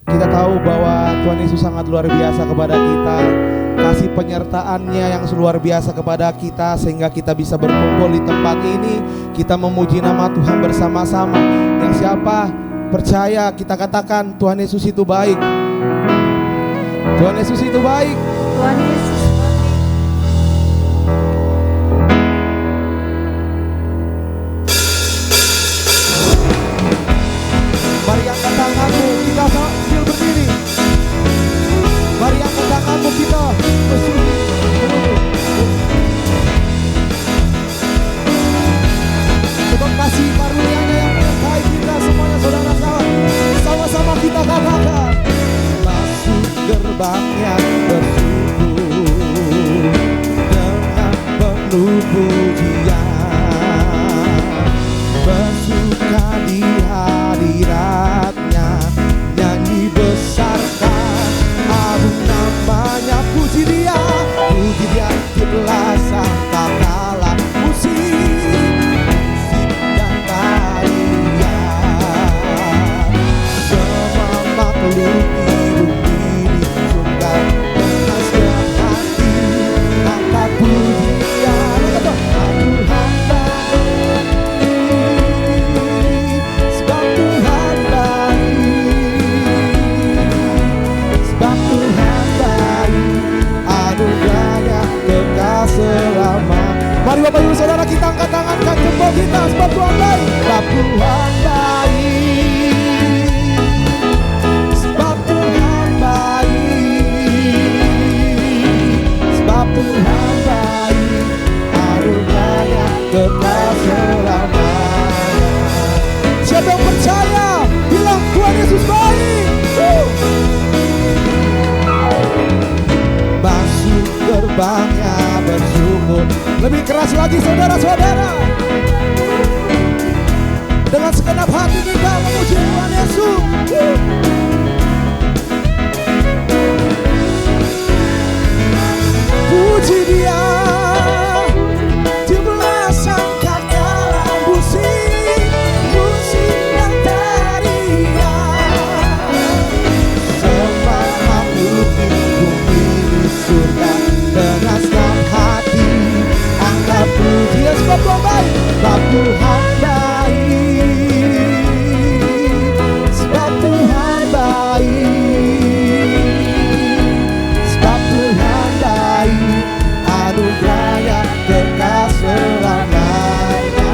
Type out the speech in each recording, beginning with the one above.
Kita tahu bahwa Tuhan Yesus sangat luar biasa kepada kita. Kasih penyertaan-Nya yang luar biasa kepada kita, sehingga kita bisa berkumpul di tempat ini. Kita memuji nama Tuhan bersama-sama. Yang siapa percaya, kita katakan Tuhan Yesus itu baik. Tuhan Yesus itu baik. Tuhan Yesus. Mari angkat tanganmu, kita sambil berdiri. Mari angkat tanganmu, kita bersyukur. Sebab kasih karunia-Nya yang menyertai kita semuanya, saudara-saudara. Sama-sama kita katakan, masuk gerbangnya bersyukur dengan penuh pujian, bersuka di hadirat-Nya, nyanyi besarkan agung namanya. Puji Dia tiuplah sangkakala musik dan tarian. Semua makhluk hidup ini sungkan mengaskan hati, angkat pujian. Tuhan baik, sebab Tuhan baik, sebab Tuhan baik, anugerahnya kekal selama. Mari Bapak Ibu Saudara, kita angkat tangan, angkat jempol kita, sebab Tuhan baik, sebab Tuhan baik, sebab Tuhan baik, sebab Tuhan baik, anugerahnya kekal selamanya. Siapa yang percaya, bilang Tuhan Yesus baik. Masuk gerbangnya bersyukur. Lebih keras lagi saudara-saudara. Dengan segenap hati kita memuji Tuhan Yesus. Puji Dia, tiuplah sangkakala musik, musik dan tarian. Semua makhluk di bumi di surga dengan hati angkat pujian, sebab Tuhan baik, sebab Tuhan baik, sebab Tuhan baik, sebab Tuhan baik, anugerahnya kekal selamanya.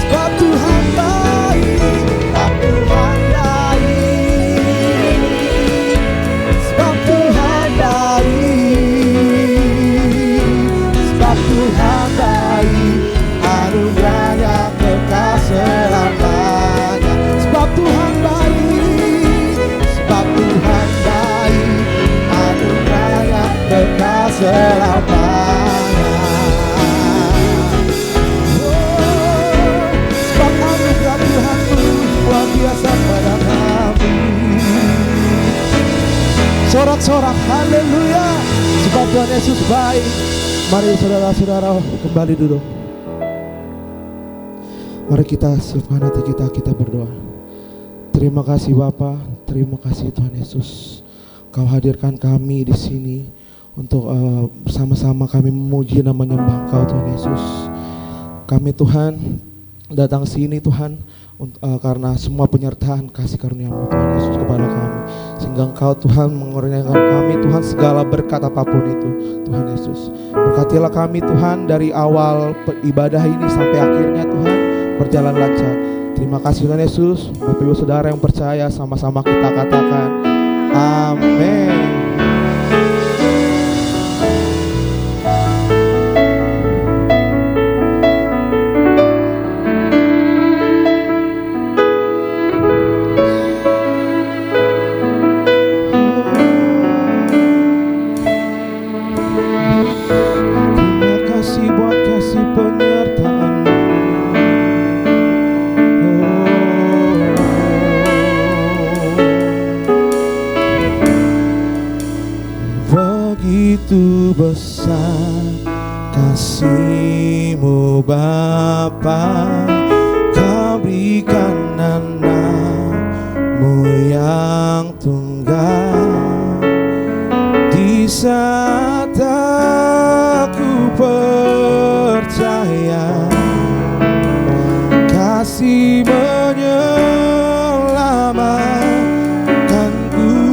Sebab Tuhan baik, sebab Tuhan baik, sebab Tuhan baik, sebab Tuhan baik, anugerahnya kekal selamanya. Sebab Tuhan baik, sebab Tuhan baik, anugerahnya kekal selamanya. Sebab anugerah Tuhan luar biasa pada kami. Sorak-sorak haleluya, sebab Tuhan Yesus baik. Mari saudara-saudara kembali duduk. Mari kita siapkan hati kita berdoa. Terima kasih Bapa, terima kasih Tuhan Yesus. Kau hadirkan kami di sini untuk bersama-sama kami memuji dan menyembah Engkau Tuhan Yesus. Kami Tuhan datang sini Tuhan karena semua penyertaan kasih karunia-Mu Tuhan Yesus kepada kami, sehingga Engkau Tuhan mengurniakan kami Tuhan segala berkat apapun itu Tuhan Yesus. Berkatilah kami Tuhan dari awal ibadah ini sampai akhirnya Tuhan berjalan lancar. Terima kasih Tuhan Yesus. Bapak Ibu Saudara yang percaya, sama-sama kita katakan amin. Begitu besar kasih-Mu Bapa, Kau berikan anak-Mu yang yang tunggal. Di saat aku percaya kasih menyelamatkanku,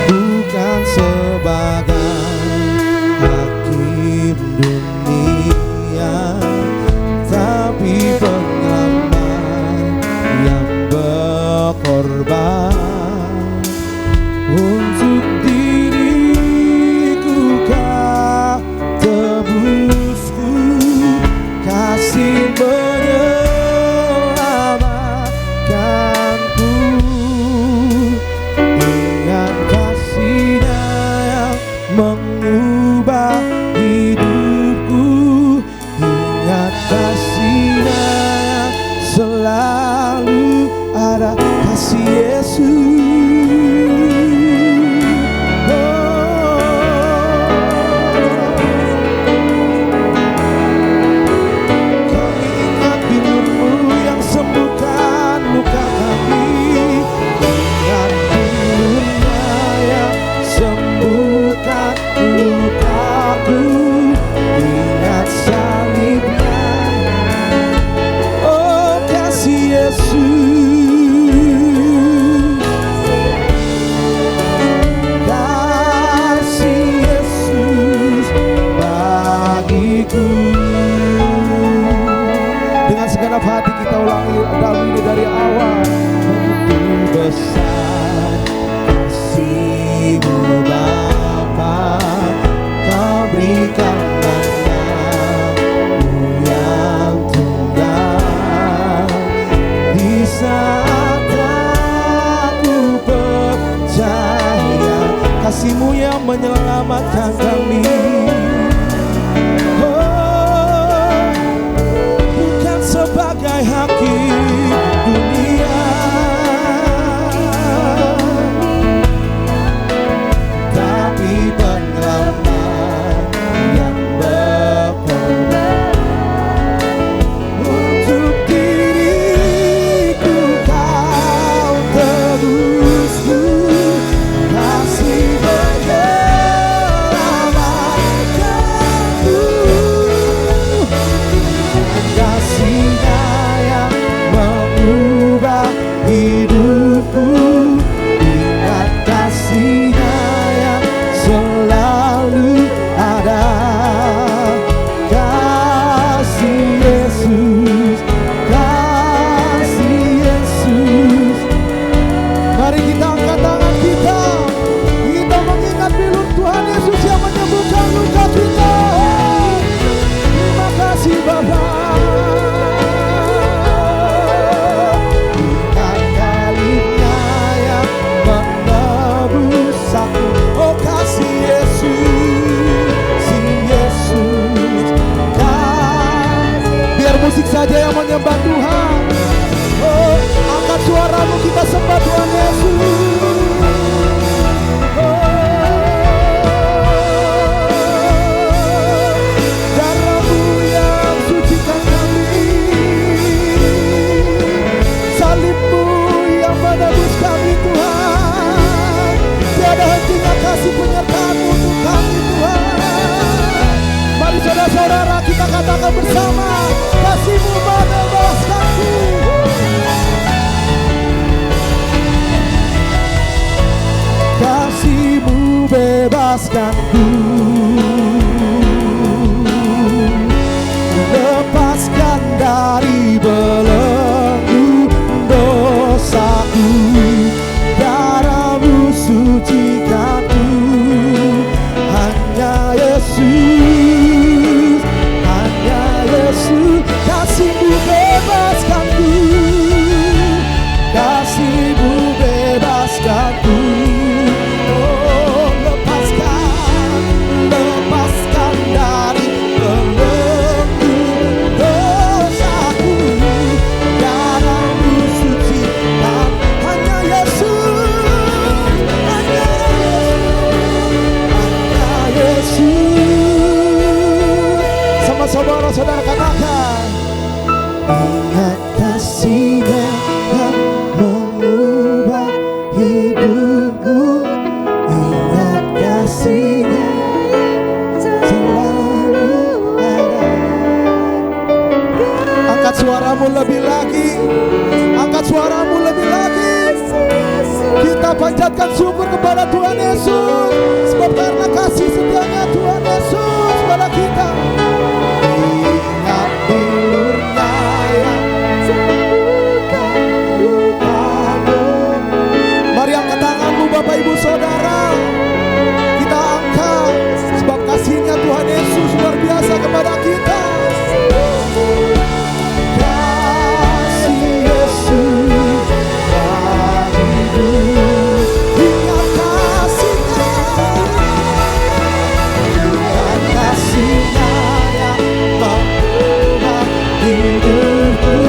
bukan sebagai hakim dunia, tapi penyelamat yang berkorban untuk diriku. Kau tebusku, kasih menyelamatkanku. Ingat kasih-Nya yang mengubah hidupku. Ingat kasih-Nya yang selalu ada. Kasih Yesus. Dengan segenap hati kita ulangi ini dari awal. Begitu besar kasih-Mu Bapa, Kau berikan anakmu yang tunggal. Di saat aku percaya kasih-Mu yang menyelamatkan kami. Sebagai hakim dunia, tapi penyelamat yang berkorban untuk diriku. Kau tebusku, kasih menyelamatkanku. Kasih-Nya yang mengubah hidupku. Ingat kasih-Nya yang selalu ada. Kasih Yesus, kasih Yesus. Mari kita angkat tangan kita. Kita mengingat pilun Tuhan Yesus yang menyembuhkan luka kita. Terima kasih Bapa. Oh kasih Yesus, si Yesus. Biar musik saja yang menyembah Tuhan. Oh, angkat suaramu, kita sembah Tuhan Yesus. Darah-Mu yang sucikan kami, salib-Mu yang menebus kami Tuhan. Tiada hentinya kasih penyertaan-Mu untuk kami Tuhan. Mari saudara-saudara kita katakan bersama, kasih-Mu menebaskanku. Kasih-Mu bebaskanku, lepaskan dari belenggu dosaku. Darah-Mu sucikanku, hanya Yesus, hanya Yesus. Kasih-Mu bebaskanku, kasih-Mu bebaskanku. Oh, lepaskan, lepaskan dari belenggu dosaku. Darah-Mu sucikan, hanya Yesus, hanya Yesus. Sama saudara-saudara katakan, ingat kasih-Nya yang mengubah hidupku, ingat kasih-Nya selalu ada. Angkat suaramu lebih lagi, angkat suaramu lebih lagi. Kita panjatkan syukur kepada Tuhan Yesus, sebab karena kasih setianya Tuhan Yesus pada kita. Ingat bilurnya yang sembuhkan lukamu. Mari angkat tanganmu Bapak Ibu Saudara, kita angkat, sebab kasih-Nya Tuhan Yesus luar biasa kepada kita. Kasih Yesus bagiku, ingat kasih-Nya, ingat kasih-Nya yang mengubah hidupku,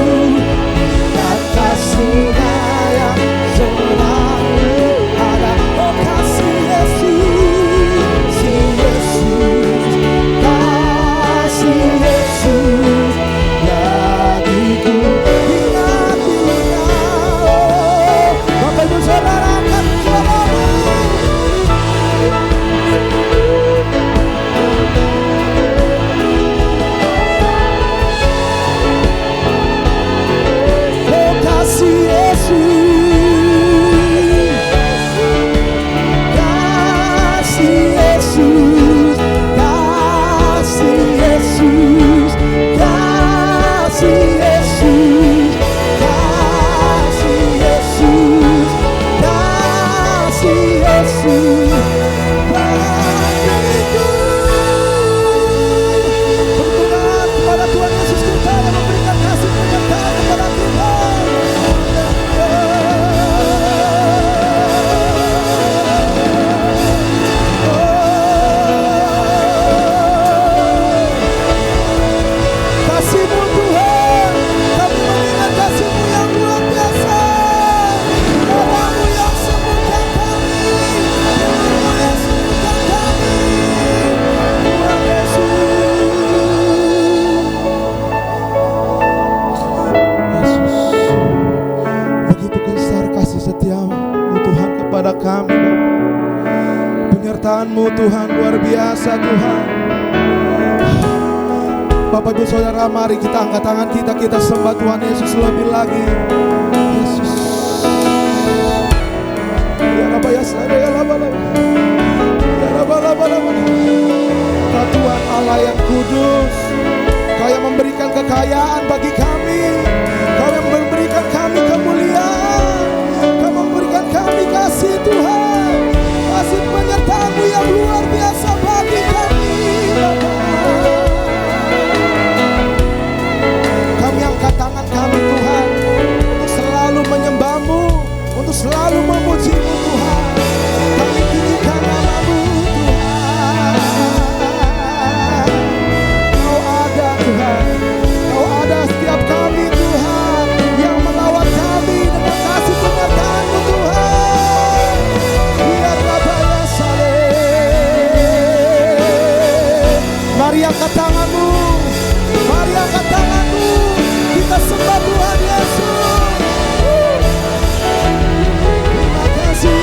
ingat kasih-Nya yang selalu ada. Oh kasih Yesus, kasih Yesus, kasih Yesus bagiku, ingat Dia. Oh, Bapak Ibu Saudara, angkat suaramu. Oh kasih Yesus, kasih Yesus, kasih Yesus, kasih Yesus, kasih Yesus, kasih Yesus bagiku. Berdoa kepada Tuhan Yesus kita yang memberikan kasih penyertaan kepada kita. Kasih-Mu Tuhan, kami mengingat kasih-Mu yang luar biasa. Darah-Mu yang sembuhkan kami, darah-Mu yang sembuhkan kami, Tuhan Yesus. Yesus, begitu besar kasih setia-Mu Tuhan kepada kami, Bapak. Penyertaan-Mu Tuhan luar biasa Tuhan. Bapak Ibu Saudara, mari kita angkat tangan kita, kita sembah Tuhan Yesus lebih lagi. Yesus. Ya Rabbi ya sada ya laba-laba. Ya laba-laba-laba. Kau Tuhan Allah yang kudus, Kau yang memberikan kekayaan bagi kami, Kau yang memberikan kami kemuliaan, Kau memberikan kami kasih Tuhan, kasih penyertaan-Mu yang luar biasa bagi kami, Bapa. Kami angkat tangan kami Tuhan, untuk selalu menyembah-Mu, untuk selalu memuji-Mu Tuhan. Kami tinggikan nama-Mu Tuhan. Kau ada Tuhan, Kau ada setiap kami Tuhan, yang melawat kami dengan kasih penyertaan-Mu Tuhan. Biar Rabaya saleh. Mari angkat tangan-Mu, mari angkat tangan-Mu, kita sembah Tuhan Yesus. Terima kasih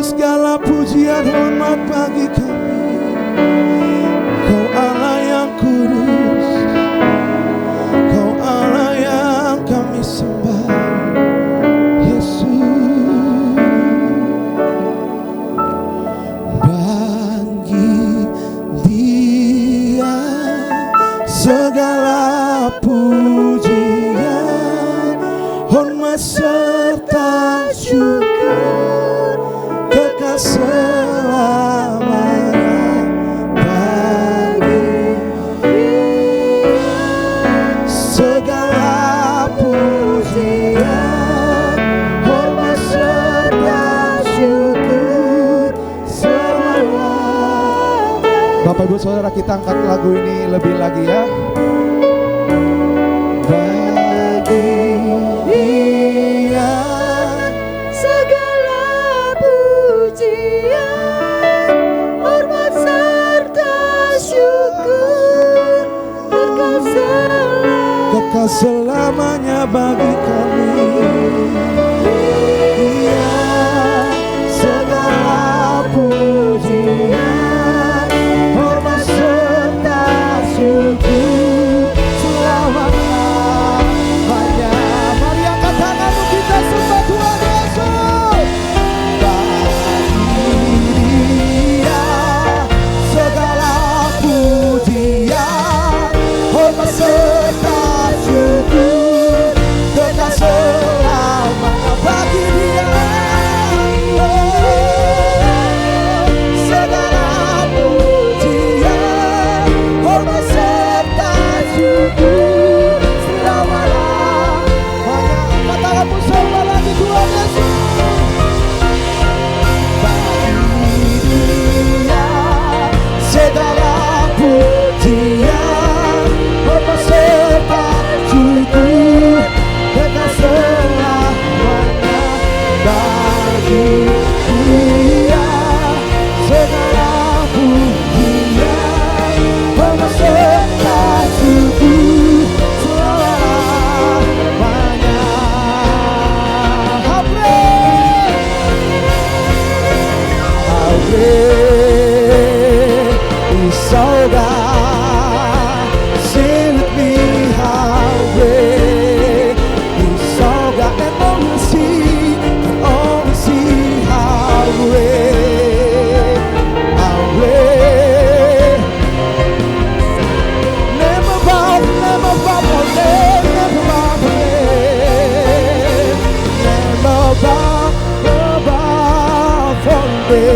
segala pujian hormat bagi kami. Kau Allah yang kudus, Kau Allah yang kami sembah, Yesus. Bagi Dia segala pujian, hormat serta syukur, kekal selamanya bagi Dia segala pujian, hormat serta syukur selamanya. Bapak Ibu Saudara, kita angkat lagu ini lebih lagi ya. Kekal selamanya bagi kami. Dia segala pujian, hormat serta syukur selama-lamanya. Mari angkat tanganmu, kita sembah Tuhan Yesus. Bagi Dia segala pujian, hormat serta syukur, kekal selamanya bagi Dia. Segala pujian, hormat serta syukur selama-lamanya. Katakanmu sembah lagi Tuhan Yesus. Bagi Dia segala pujian, hormat serta syukur, kekal selamanya bagi Dia segala pujian, hormat serta syukur selamanya. Is so God, sing with me, how great is so God, and only see how great, never bow, never bow, never bow, never bow for me.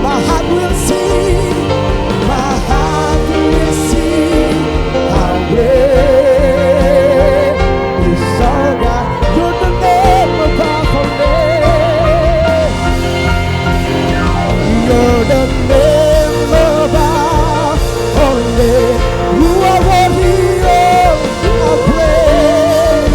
My heart will sing, my heart will sing, how great is our God. You're the name above all names. You're the name above all names. You are worthy of our praise.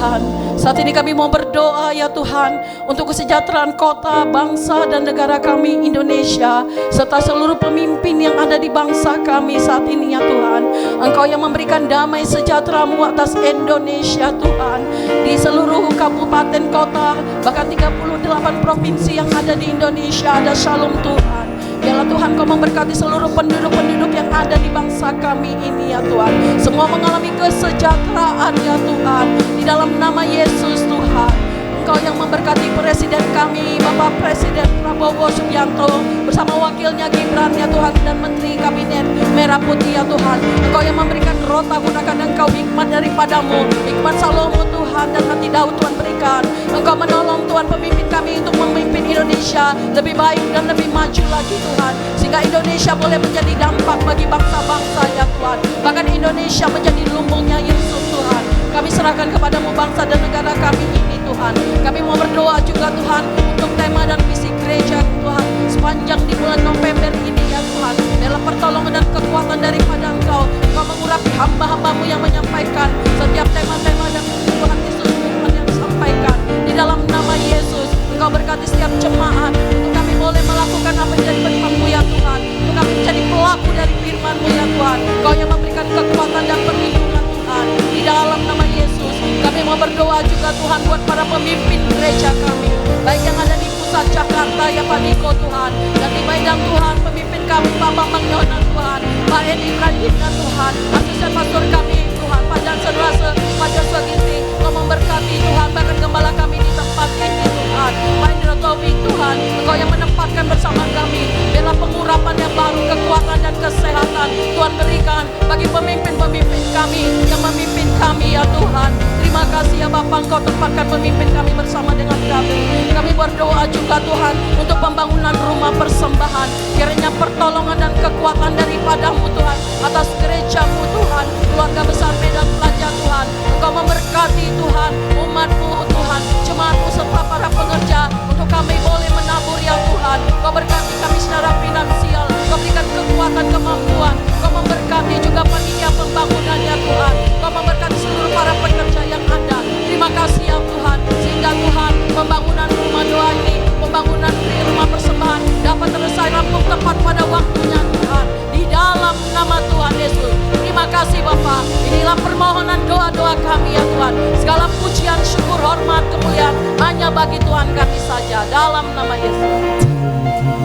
Tuhan. Saat ini kami mau berdoa ya Tuhan, untuk kesejahteraan kota, bangsa dan negara kami Indonesia, serta seluruh pemimpin yang ada di bangsa kami saat ini ya Tuhan. Engkau yang memberikan damai sejahtera-Mu atas Indonesia Tuhan, di seluruh kabupaten kota, bahkan 38 provinsi yang ada di Indonesia ada shalom Tuhan. Biarlah Tuhan Kau memberkati seluruh penduduk-penduduk yang ada di bangsa kami ini ya Tuhan. Semua mengalami kesejahteraan ya Tuhan, di dalam nama Yesus Tuhan. Engkau yang memberkati Presiden kami, Bapak Presiden Prabowo Subianto, bersama wakilnya Gibran ya Tuhan, dan Menteri Kabinet Merah Putih ya Tuhan. Engkau yang memberikan rota, gunakan Engkau hikmat daripada-Mu, hikmat Salomo Tuhan, dan hati Daud Tuhan berikan. Engkau menolong Tuhan pemimpin kami untuk memimpin Indonesia lebih baik dan lebih maju lagi Tuhan, sehingga Indonesia boleh menjadi dampak bagi bangsa-bangsa ya Tuhan. Bahkan Indonesia menjadi lumbungnya Yesus Tuhan. Kami serahkan kepada-Mu bangsa dan negara kami ini Tuhan. Kami mau berdoa juga Tuhan untuk tema dan visi gereja Tuhan sepanjang di bulan November ini ya Tuhan. Dalam pertolongan dan kekuatan daripada Engkau, Engkau mengurapi hamba-hamba-Mu yang menyampaikan setiap tema-tema dan Tuhan Yesus Tuhan yang disampaikan. Di dalam nama Yesus, Engkau berkati setiap jemaat untuk kami boleh melakukan apa yang jadi firman-Mu ya Tuhan, untuk kami menjadi pelaku dari firman-Mu ya Tuhan. Engkau yang memberikan kekuatan dan perlindungan Tuhan. Di dalam nama Yesus, kami mau berdoa juga Tuhan buat para pemimpin gereja kami, baik yang ada di pusat Jakarta ya Pak Niko Tuhan, dan di Medan Tuhan, pemimpin kami Pak Bambang Yona Tuhan, Pak Edi Pradipna Tuhan, asisten pastor kami Tuhan, Pak Jansen Rase, Pak Joshua Ginting. Engkau memberkati Tuhan, bahkan gembala kami di tempat ini Tuhan, Pak Indra Taufik Tuhan. Engkau yang menempatkan bersama kami, biarlah pengurapan yang baru, kekuatan dan kesehatan Tuhan berikan bagi pemimpin-pemimpin kami yang memimpin kami ya Tuhan. Terima kasih ya Bapa, Engkau tempatkan pemimpin kami bersama dengan kami. Kami berdoa juga Tuhan untuk pembangunan rumah persembahan. Kiranya pertolongan dan kekuatan daripada-Mu Tuhan atas gereja-Mu Tuhan, keluarga besar Medan Pelajar Tuhan. Engkau memberkati Tuhan umat-Mu Tuhan, jemaat-Mu serta para pengerja, untuk kami boleh menabur ya Tuhan. Engkau berkati kami secara finansial, Engkau berikan kekuatan, kemampuan. Engkau memberkati juga panitia pembangunan ya Tuhan. Engkau memberkati seluruh para pekerja yang ada. Terima kasih ya Tuhan, sehingga Tuhan pembangunan rumah doa ini, pembangunan rumah persembahan dapat selesai rampung tepat pada waktunya Tuhan, di dalam nama Tuhan Yesus. Terima kasih Bapa. Inilah permohonan doa-doa kami ya Tuhan. Segala pujian, syukur, hormat, kemuliaan hanya bagi Tuhan kami saja, dalam nama Yesus.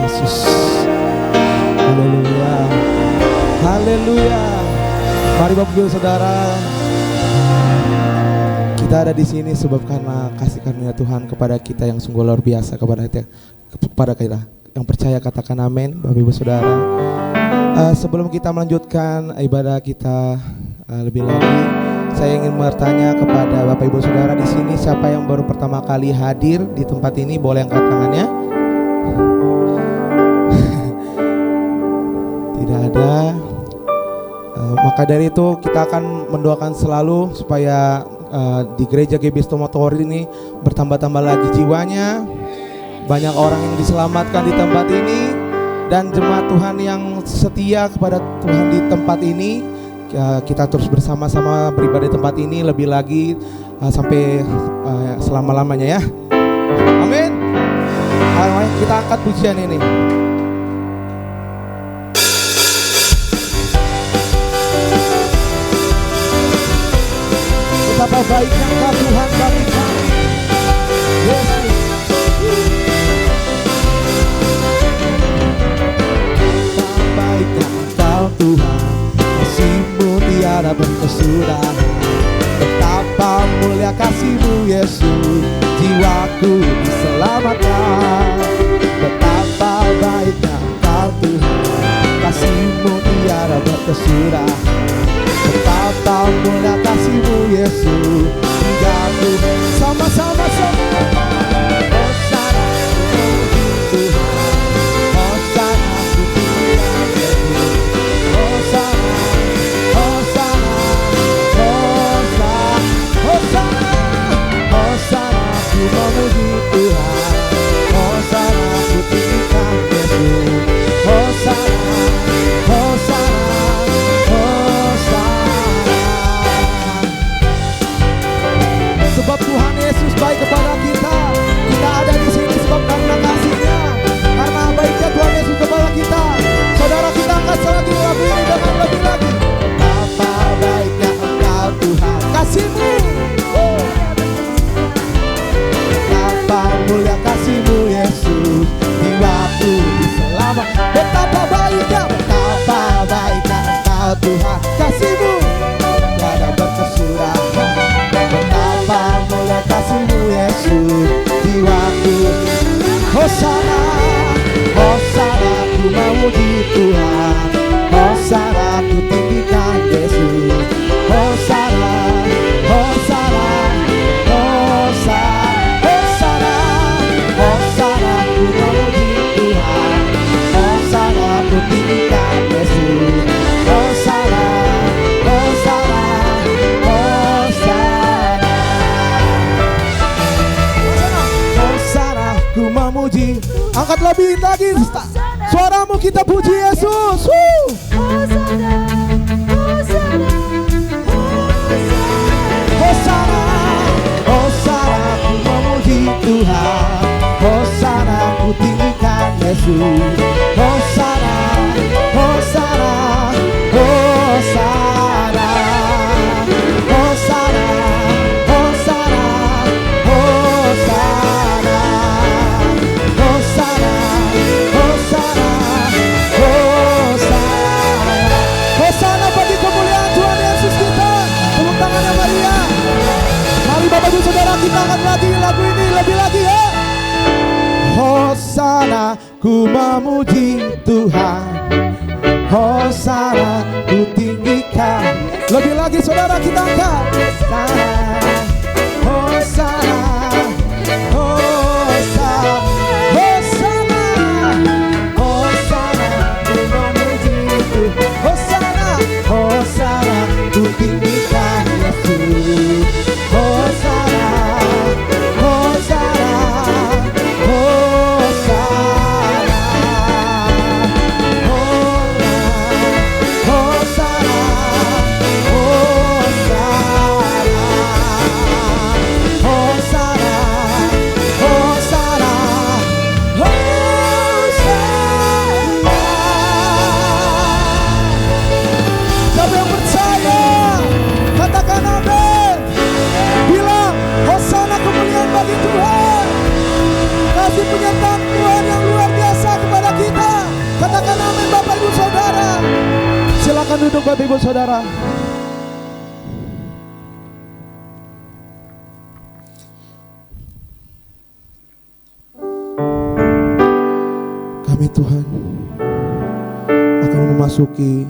Yesus. Haleluya. Haleluya. Mari Bapak Ibu Saudara, kita ada di sini sebab karena kasih karunia Tuhan kepada kita yang sungguh luar biasa, kepada kita yang percaya katakan amin. Bapak Ibu Saudara, sebelum kita melanjutkan ibadah kita lebih lagi, saya ingin bertanya kepada Bapak Ibu Saudara di sini, siapa yang baru pertama kali hadir di tempat ini boleh angkat tangannya? Tidak ada. Maka dari itu kita akan mendoakan selalu supaya di gereja GBI Stomotori ini bertambah-tambah lagi jiwanya, banyak orang yang diselamatkan di tempat ini, dan jemaat Tuhan yang setia kepada Tuhan di tempat ini. Kita terus bersama-sama beribadah di tempat ini lebih lagi sampai selama-lamanya ya. Amin. Kita angkat pujian ini. Betapa baiknya Engkau Tuhan bagi kami, Yesus. Betapa baiknya Engkau Tuhan, kasih-Mu tiada berkesudahan. Betapa mulia kasih-Mu Yesus, jiwaku diselamatkan. Betapa baiknya Engkau Tuhan, kasih-Mu tiada berkesudahan. Betapa mulia kasih-Mu Yesus, hinggaku sama-sama semua. Hosana puji Tuhan, Hosana puji Yesus, Hosana, Hosana, Hosana, Hosana, Hosana ku memuji Tuhan, Hosana ku tinggikan Yesus, Hosana, Hosana, Hosana. Tuhan, kasih-Mu tiada berkesudahan. Betapa mulia kasih-Mu Yesus, jiwaku. Hosana, Hosana, ku memuji Tuhan. Hosana, ku tinggikan Yesus. Hosana, Hosana, Hosana, Hosana, Hosana, ku memuji Tuhan. Hosana, ku tinggikan Yesus. Hosana, Hosana, Hosana, Hosana, ku memuji. Angkat lebih lagi suaramu, kita puji Yesus. Hosana, Hosana, Hosana, Hosana, ku memuji Tuhan. Hosana, ku tinggikan Yesus. Hosana, Hosana, Hosana, Hosana, Hosana, Hosana, Hosana, Hosana, Hosana. Hosana bagi kemuliaan Tuhan Yesus kita. Tepuk tangannya Maria. Mari Bapak Ibu Saudara, kita angkat lagi lagu ini lebih lagi ya. Hosana, ku memuji Tuhan. Hosana, ku tinggikan. Lebih lagi saudara, kita angkat. Hosana, Hosana, Hosana, Hosana, ku memuji Tuhan. Hosana, Hosana, ku tinggikan Yesus. Hosana, Hosana, Hosana, Hosana, Hosana, Hosana, Hosana. Siapa yang percaya? Katakan amin. Bilang Hosana, kemuliaan bagi Tuhan. Kasih penyertaan Tuhan yang luar biasa kepada kita. Katakan amin Bapak Ibu Saudara. Silakan duduk Bapak Ibu Saudara. Kami Tuhan akan memasuki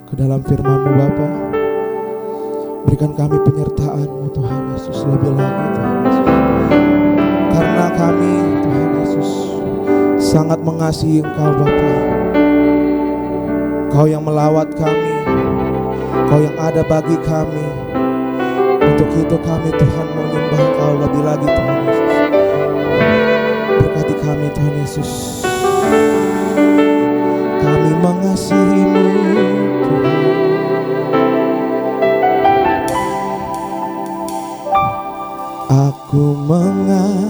ke dalam firman-Mu Bapa. Berikan kami penyertaan-Mu Tuhan Yesus lebih lagi Tuhan Yesus. Karena kami Tuhan Yesus sangat mengasihi Engkau Bapa. Kau yang melawat kami, Kau yang ada bagi kami. Untuk itu kami Tuhan menyembah Engkau lebih lagi Tuhan Yesus. Berkati kami Tuhan Yesus. Kami mengasihi-Mu Tuhan. Aku mengasihi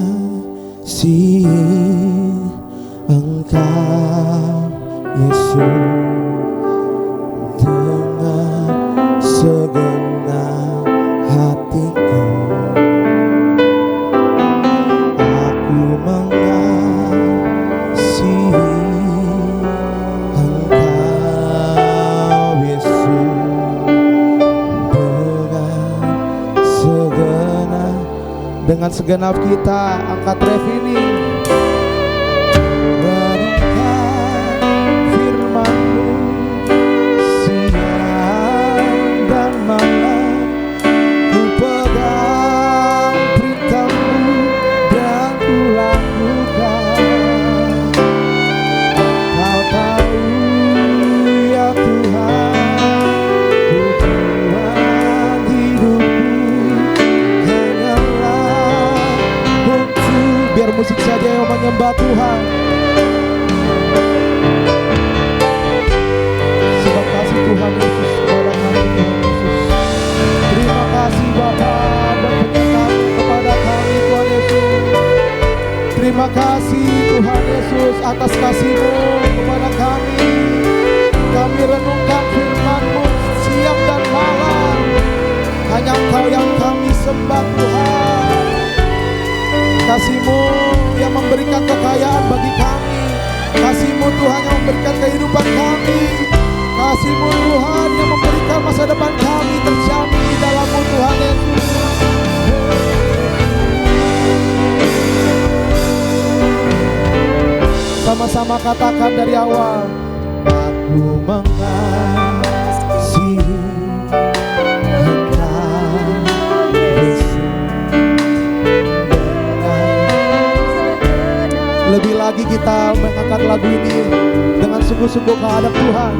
Engkau Yesus dengan segenap hatiku. Aku mengasihi Engkau Yesus dengan segenap kita. Angkat ref ini. Renungkan firman-Mu siang dan malam. Ku pegang perintah-Mu dan ku lakukan. Kau tahu ya Tuhan, tujuan hidupku hanyalah untuk, biar musik saja yang menyembah Tuhan. Sebab kasih Tuhan Yesus kepada kami Tuhan Yesus. Terima kasih Bapa dan penyertaan kepada kami Tuhan Yesus. Terima kasih Tuhan Yesus atas kasih-Mu kepada kami. Kami renungkan firman-Mu siang dan malam. Hanya Engkau yang kami sembah Tuhan. Kasih-Mu yang memberikan kekayaan bagi kami. Kasih-Mu Tuhan yang memberikan kehidupan kami. Kasih-Mu Tuhan yang memberikan masa depan kami terjamin di dalam-Mu Tuhan Yesus. Sama-sama katakan dari awal. Aku mengasihi Engkau Yesus. Lebih lagi kita mengangkat lagu ini dengan sungguh-sungguh ke hadap Tuhan.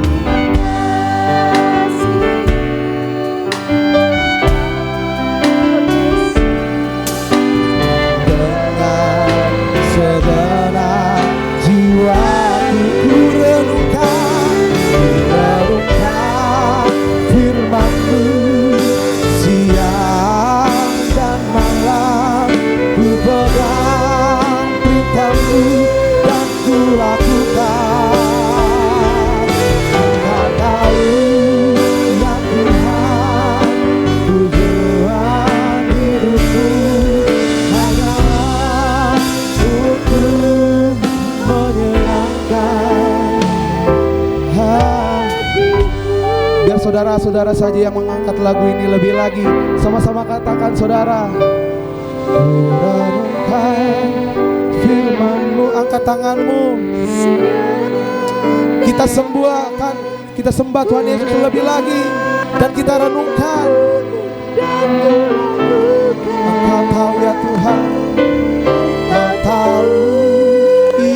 Dengan segenap jiwaku ku renungkan firman-Mu siang dan malam, ku pegang perintah-Mu dan ku lakukan. Engkau tahu ya Tuhan, tujuan hidupku hanyalah untuk menyenangkan hati. Biar saudara-saudara saja yang mengangkat lagu ini lebih lagi. Sama-sama katakan saudara. Ku renungkan firman-Mu, angkat tanganmu. Kita sembah Tuhan Yesus lebih lagi. Dan kita renungkan. Engkau tahu ya Tuhan, Engkau tahu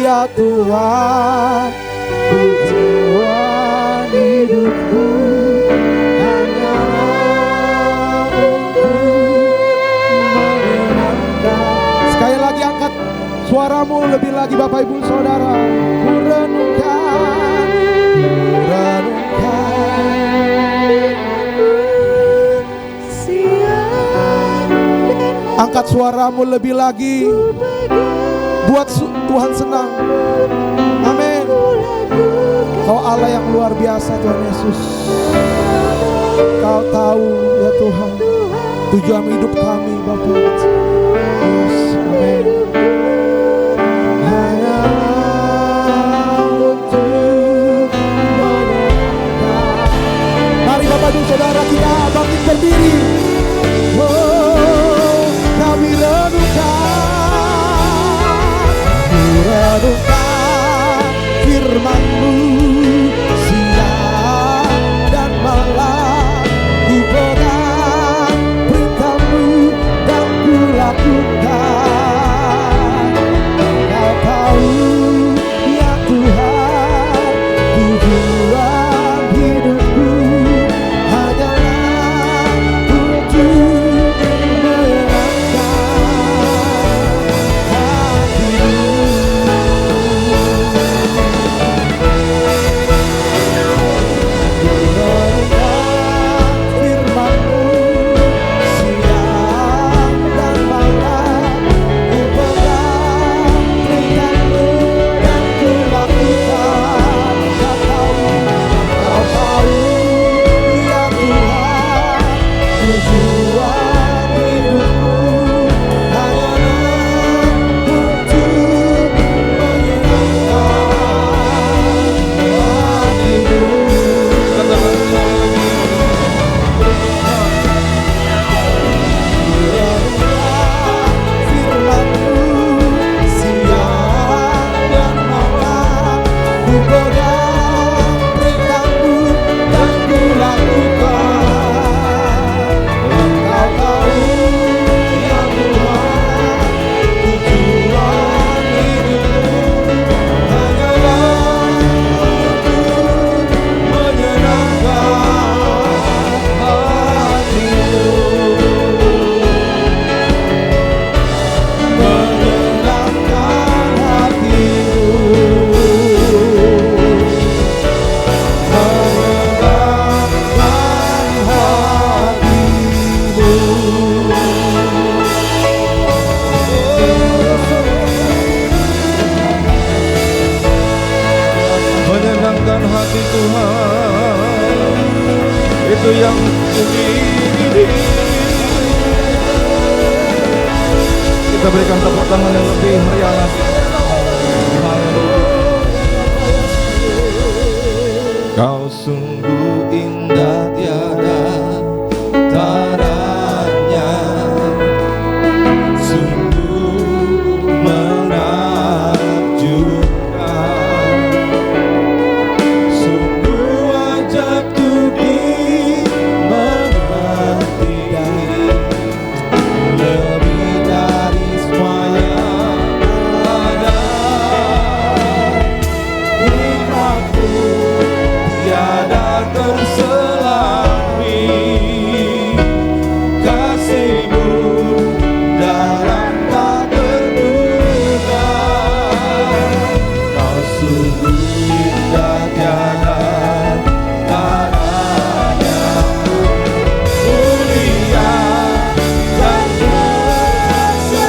ya Tuhan, tujuan hidupku hanyalah untuk menyenangkan. Sekali lagi angkat suaramu lebih lagi Bapak Ibu Saudara. Ku renungkan, ku renungkan. Angkat suaramu lebih lagi. Buat Tuhan senang. Amin. Kau Allah yang luar biasa Tuhan Yesus. Kau tahu ya Tuhan tujuan hidup kami Bapak. Yes, amin. Hanya untuk menyenangkan. Mari Bapak Ibu Saudara kita bangkit berdiri. Oh, kami renungkan firman-Mu siang dan malam, ku pegang perintah-Mu dan ku lakukan. Engkau tahu ya Tuhan, tujuan hidupku hanyalah untuk menyenangkan hati-Mu. hati Tuhan, itu yang kuingini. Kita berikan tepuk tangan yang lebih meriah lagi. Haleluya. Kau sungguh indah tiada taranya, sungguh menakjubkan, sungguh ajaib tuh dimengerti, lebih dari semua yang ada. Hikmatmu tiada terselami, kasihmu dalam tak terduga. Kau sungguh indah tiada tandanya, mulia dan berkuasa.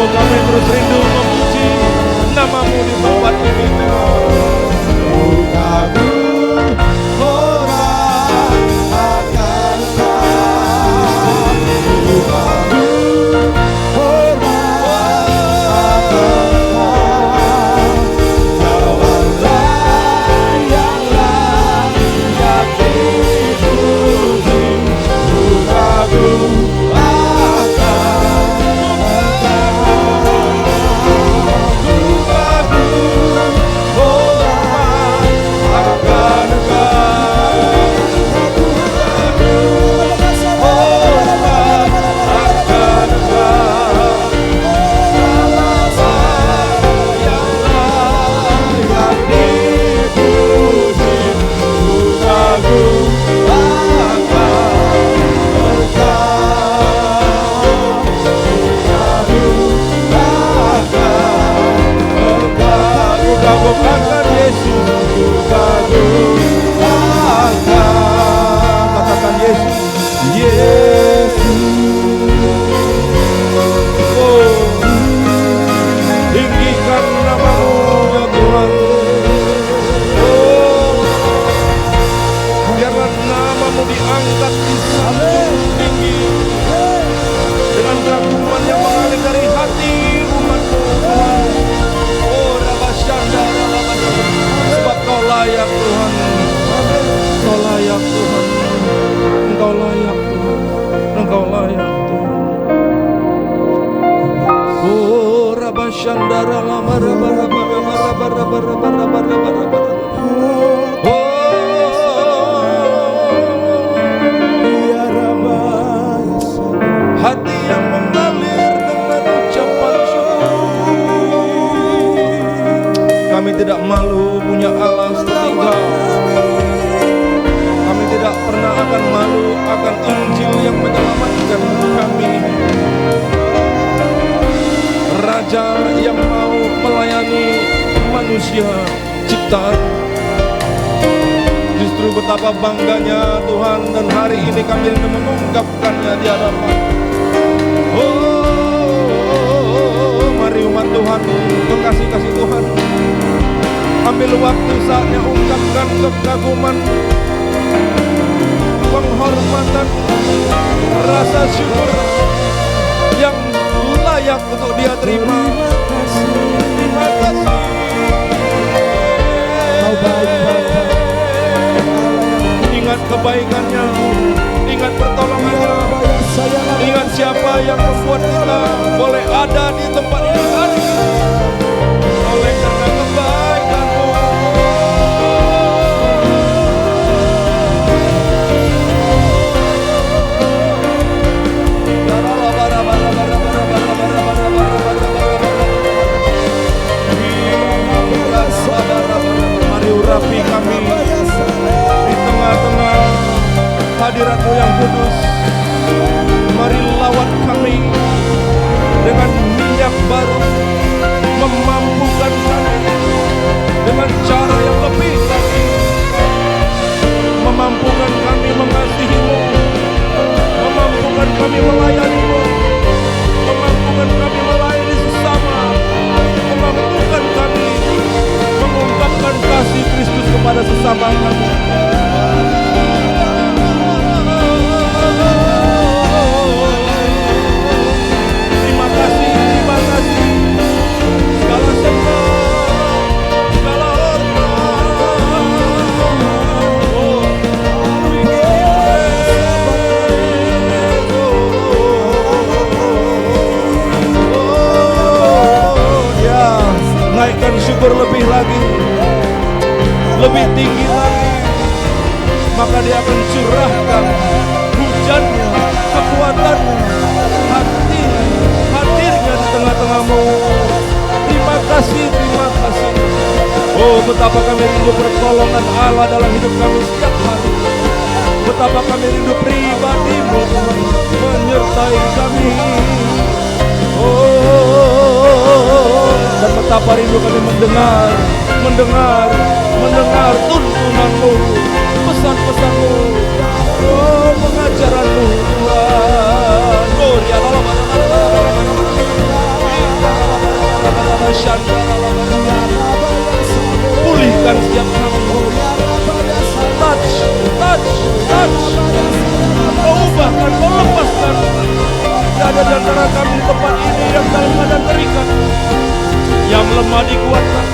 Kami terus rindu memuji namamu di tempat ini. Pukaku orang akan pukaku orang akan kau Allah yang layak dipuji. Pukaku katakan Yesus, katakan Yesus, oh, tinggikan namamu ya Tuhan. Oh, biarlah namamu diangkat di sanjung tinggi dengan keraguan yang mengalir dari hati umatmu Tuhan. Oh, sebab kau layak Tuhan, kau layak Tuhan, engkau layak Tuhan, engkau layak Tuhan. Oh, Rabashandara lama raba raba raba raba raba raba raba raba raba. Ya Rabba, Hati yang mengalir dengan ucapan syukur. Kami tidak malu punya Allah seperti Engkau. Kami tidak pernah akan malu akan Injil yang menyelamatkan kami. Raja yang mau melayani manusia ciptaan. Justru betapa bangganya Tuhan, dan hari ini kami ingin mengungkapkannya di hadapan. Oh, mari umat Tuhan, kekasih-kasih Tuhan, ambil waktu saatnya ungkapkan kekaguman, penghormatan, rasa syukur yang layak untuk Dia terima. Terima kasih. Ingat kebaikannya, ingat pertolongannya, ingat siapa yang membuat kita boleh ada di tempat ini hari ini. Oleh karena kebaikan-Mu, maka Dia akan curahkan hujannya, kekuatannya, hadirnya di tengah-tengahmu. Terima kasih, terima kasih. Oh, betapa kami rindu pertolongan Allah dalam hidup kami setiap hari. Betapa kami rindu pribadi-Mu Tuhan menyertai kami. Oh, dan betapa rindu kami mendengar tuntunan-Mu, pesan-pesan-Mu, oh, pengajaran-Mu Tuhan. Glory Allah. Pulihkan setiap kami. Touch. Kau ubahkan, kau lepaskan. Tidak ada di antara kami di tempat ini yang dalam keadaan terikat, yang lemah dikuatkan,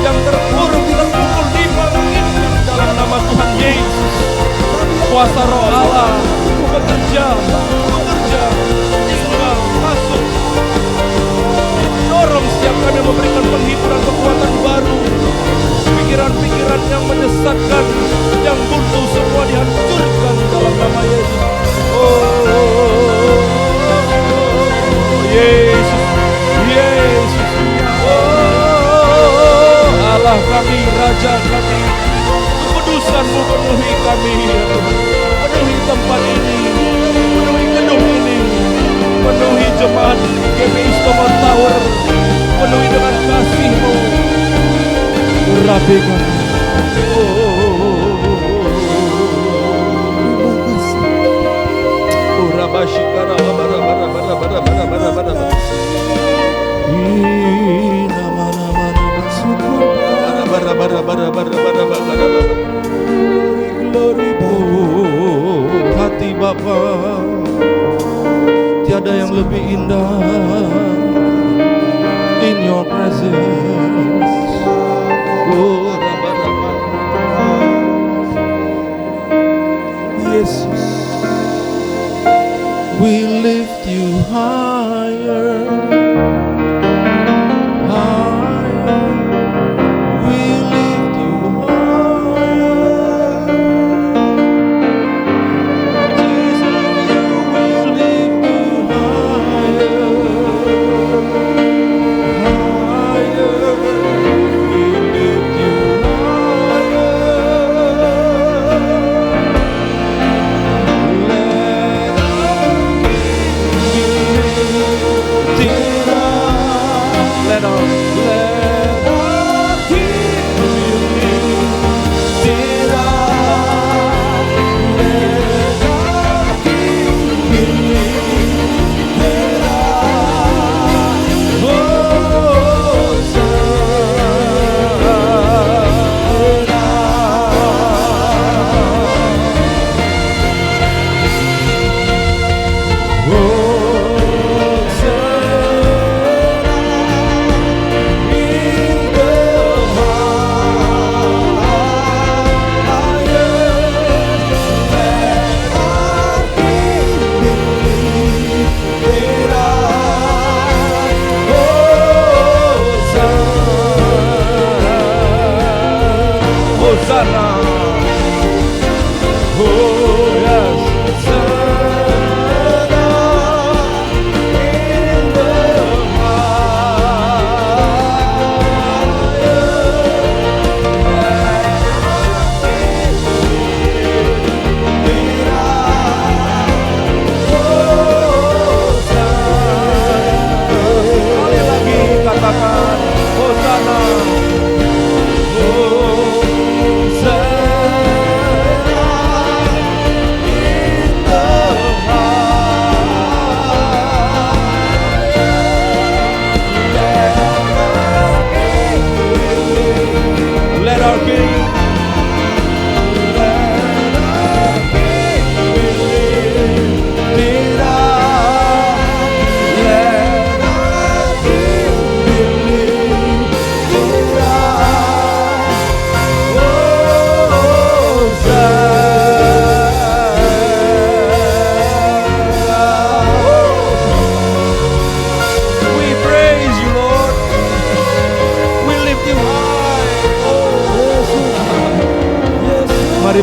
yang terpuruk terpukul dibangkitkan dalam nama Tuhan Yesus. Kuasa Roh Allah bekerja, tinggal, masuk, dorong setiap kami, memberikan penghiburan, kekuatan baru. Pikiran-pikiran yang menyesatkan, yang buntu, semua dihancurkan dalam nama Yesus. Oh, Yesus. Oh, Allah kami, Raja kami, kekudusan-Mu penuhi kami, ya Tuhan. Penuhi tempat ini, penuhi gedung ini, penuhi jemaat GPI Stokon Tower, penuhi dengan kasih-Mu. Rabi kami. Hati Bapa, tiada yang lebih indah in your presence. Yesus, we lift you higher. We lift you higher. Jesus, we lift you higher. We lift you higher. Let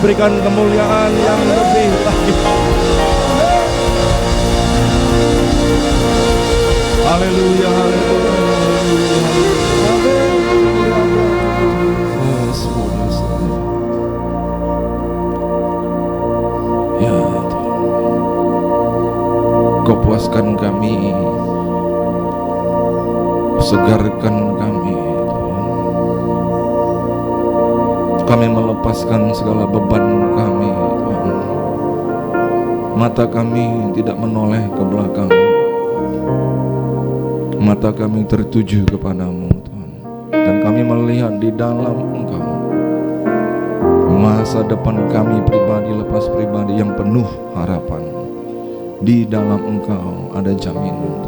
diberikan kemuliaan yang lebih lagi. Haleluya, haleluya, haleluya. Yes, yes. Ya Tuhan, Kau puaskan kami, segarkan kami Tuhan. Kami melepaskan segala beban kami Tuhan. Mata kami tidak menoleh ke belakang, mata kami tertuju kepadamu Tuhan. Dan kami melihat di dalam Engkau masa depan kami pribadi lepas pribadi yang penuh harapan. Di dalam Engkau ada jaminan.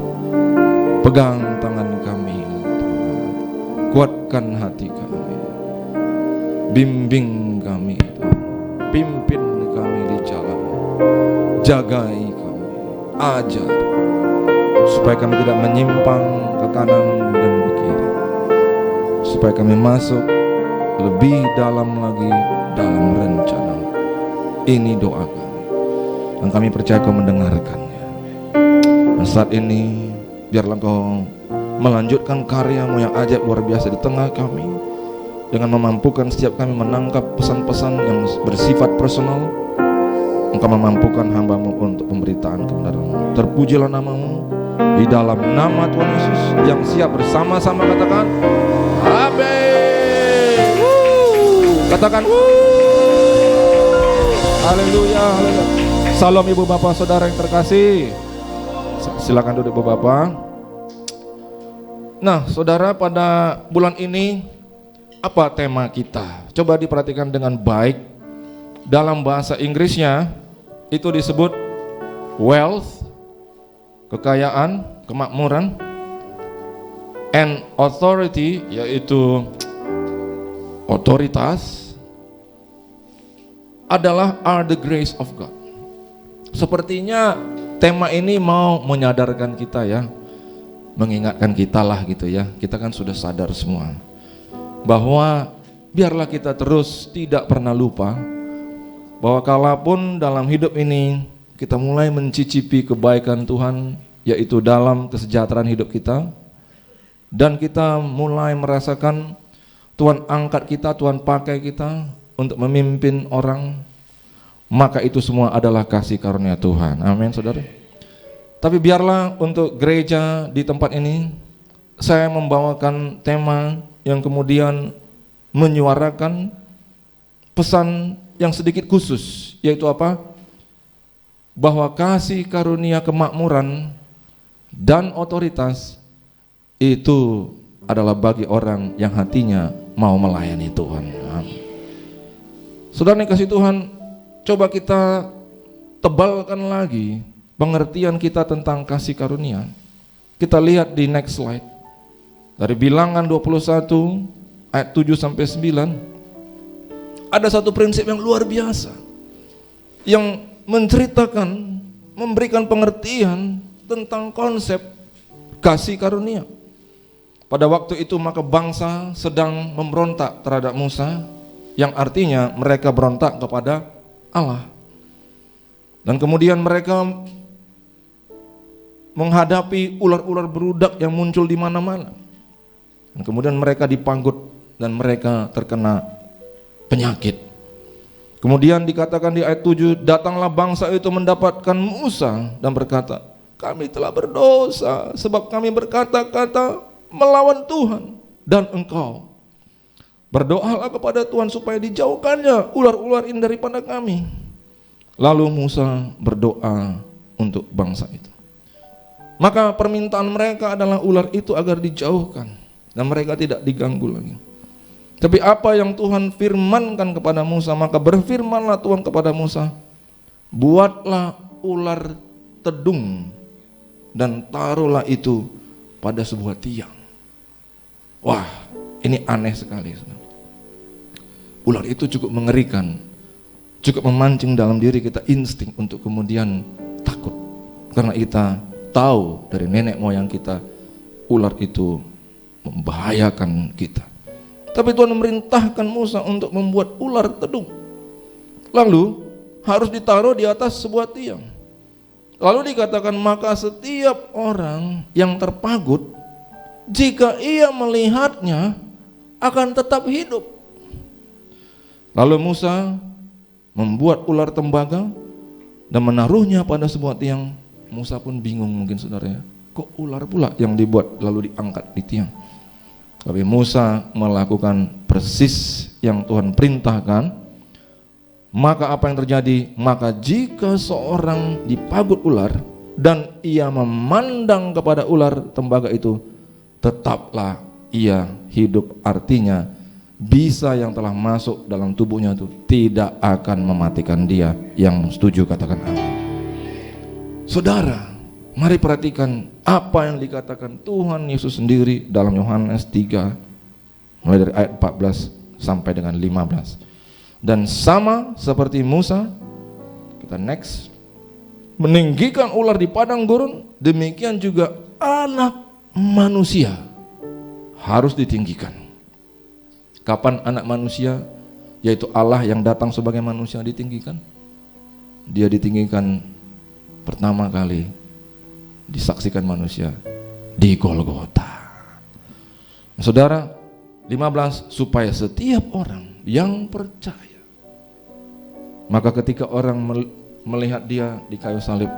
Pegang tangan kami Tuhan. Kuatkan hati kami, bimbing kami Tuhan. Pimpin kami di jalan, jagai kami, ajar supaya kami tidak menyimpang ke kanan dan ke kiri, supaya kami masuk lebih dalam lagi dalam rencana. Ini doa kami, dan kami percaya Kau mendengarkannya. Dan saat ini biarlah Kau melanjutkan karya-Mu yang ajaib luar biasa di tengah kami, dengan memampukan setiap kami menangkap pesan-pesan yang bersifat personal. Engkau memampukan hamba-Mu untuk pemberitaan kebenaran-Mu. Terpujilah nama-Mu di dalam nama Tuhan Yesus, yang siap bersama-sama katakan amin. Katakan haleluya, haleluya. Salam ibu bapak saudara yang terkasih. Silakan duduk ibu bapak. Nah saudara, pada bulan ini apa tema kita? Coba diperhatikan dengan baik. Dalam bahasa Inggrisnya itu disebut wealth, kekayaan, kemakmuran, and authority, yaitu otoritas, adalah are the grace of God. Sepertinya tema ini mau menyadarkan kita ya, mengingatkan kita lah gitu ya. Kita kan sudah sadar semua bahwa biarlah kita terus tidak pernah lupa bahwa kalaupun dalam hidup ini kita mulai mencicipi kebaikan Tuhan, yaitu dalam kesejahteraan hidup kita, dan kita mulai merasakan Tuhan angkat kita, Tuhan pakai kita untuk memimpin orang, maka itu semua adalah kasih karunia Tuhan. Amin saudara. Tapi biarlah untuk gereja di tempat ini saya membawakan tema yang kemudian menyuarakan pesan yang sedikit khusus, yaitu apa? Bahwa kasih karunia kemakmuran dan otoritas itu adalah bagi orang yang hatinya mau melayani Tuhan. Saudara yang kasih Tuhan, coba kita tebalkan lagi pengertian kita tentang kasih karunia. Kita lihat di next slide. Dari Bilangan 21 ayat 7 sampai 9. Ada satu prinsip yang luar biasa yang menceritakan, memberikan pengertian tentang konsep kasih karunia. Pada waktu itu maka bangsa sedang memberontak terhadap Musa, yang artinya mereka berontak kepada Allah. Dan kemudian mereka menghadapi ular-ular berudak yang muncul di mana-mana. Dan kemudian mereka dipanggut dan mereka terkena penyakit. Kemudian dikatakan di ayat 7, datanglah bangsa itu mendapatkan Musa dan berkata, kami telah berdosa sebab kami berkata-kata melawan Tuhan dan engkau. Berdoalah kepada Tuhan supaya dijauhkannya ular-ular ini daripada kami. Lalu Musa berdoa untuk bangsa itu. Maka permintaan mereka adalah ular itu agar dijauhkan dan mereka tidak diganggu lagi. Tapi apa yang Tuhan firmankan kepada Musa, maka berfirmanlah Tuhan kepada Musa, buatlah ular tedung dan taruhlah itu pada sebuah tiang. Wah, ini aneh sekali. Ular itu cukup mengerikan, cukup memancing dalam diri kita insting untuk kemudian takut, karena kita tahu dari nenek moyang kita ular itu membahayakan kita. Tapi Tuhan memerintahkan Musa untuk membuat ular tedung. lalu harus ditaruh di atas sebuah tiang. Lalu dikatakan, maka setiap orang yang terpagut, jika ia melihatnya, akan tetap hidup. Lalu Musa membuat ular tembaga dan menaruhnya pada sebuah tiang. Musa pun bingung mungkin saudara ya, kok ular pula yang dibuat lalu diangkat di tiang. Tapi Musa melakukan persis yang Tuhan perintahkan. Maka apa yang terjadi? Maka jika seorang dipagut ular dan ia memandang kepada ular tembaga itu, tetaplah ia hidup. Artinya bisa yang telah masuk dalam tubuhnya itu tidak akan mematikan dia. Yang setuju katakan amin. Saudara, mari perhatikan apa yang dikatakan Tuhan Yesus sendiri dalam Yohanes 3 mulai dari ayat 14 sampai dengan 15. Dan sama seperti Musa, kita next, meninggikan ular di padang gurun, demikian juga anak manusia harus ditinggikan. Kapan anak manusia, yaitu Allah yang datang sebagai manusia, ditinggikan? Dia ditinggikan pertama kali disaksikan manusia di Golgota. Saudara, 15, supaya setiap orang yang percaya. Maka ketika orang melihat dia di kayu salib,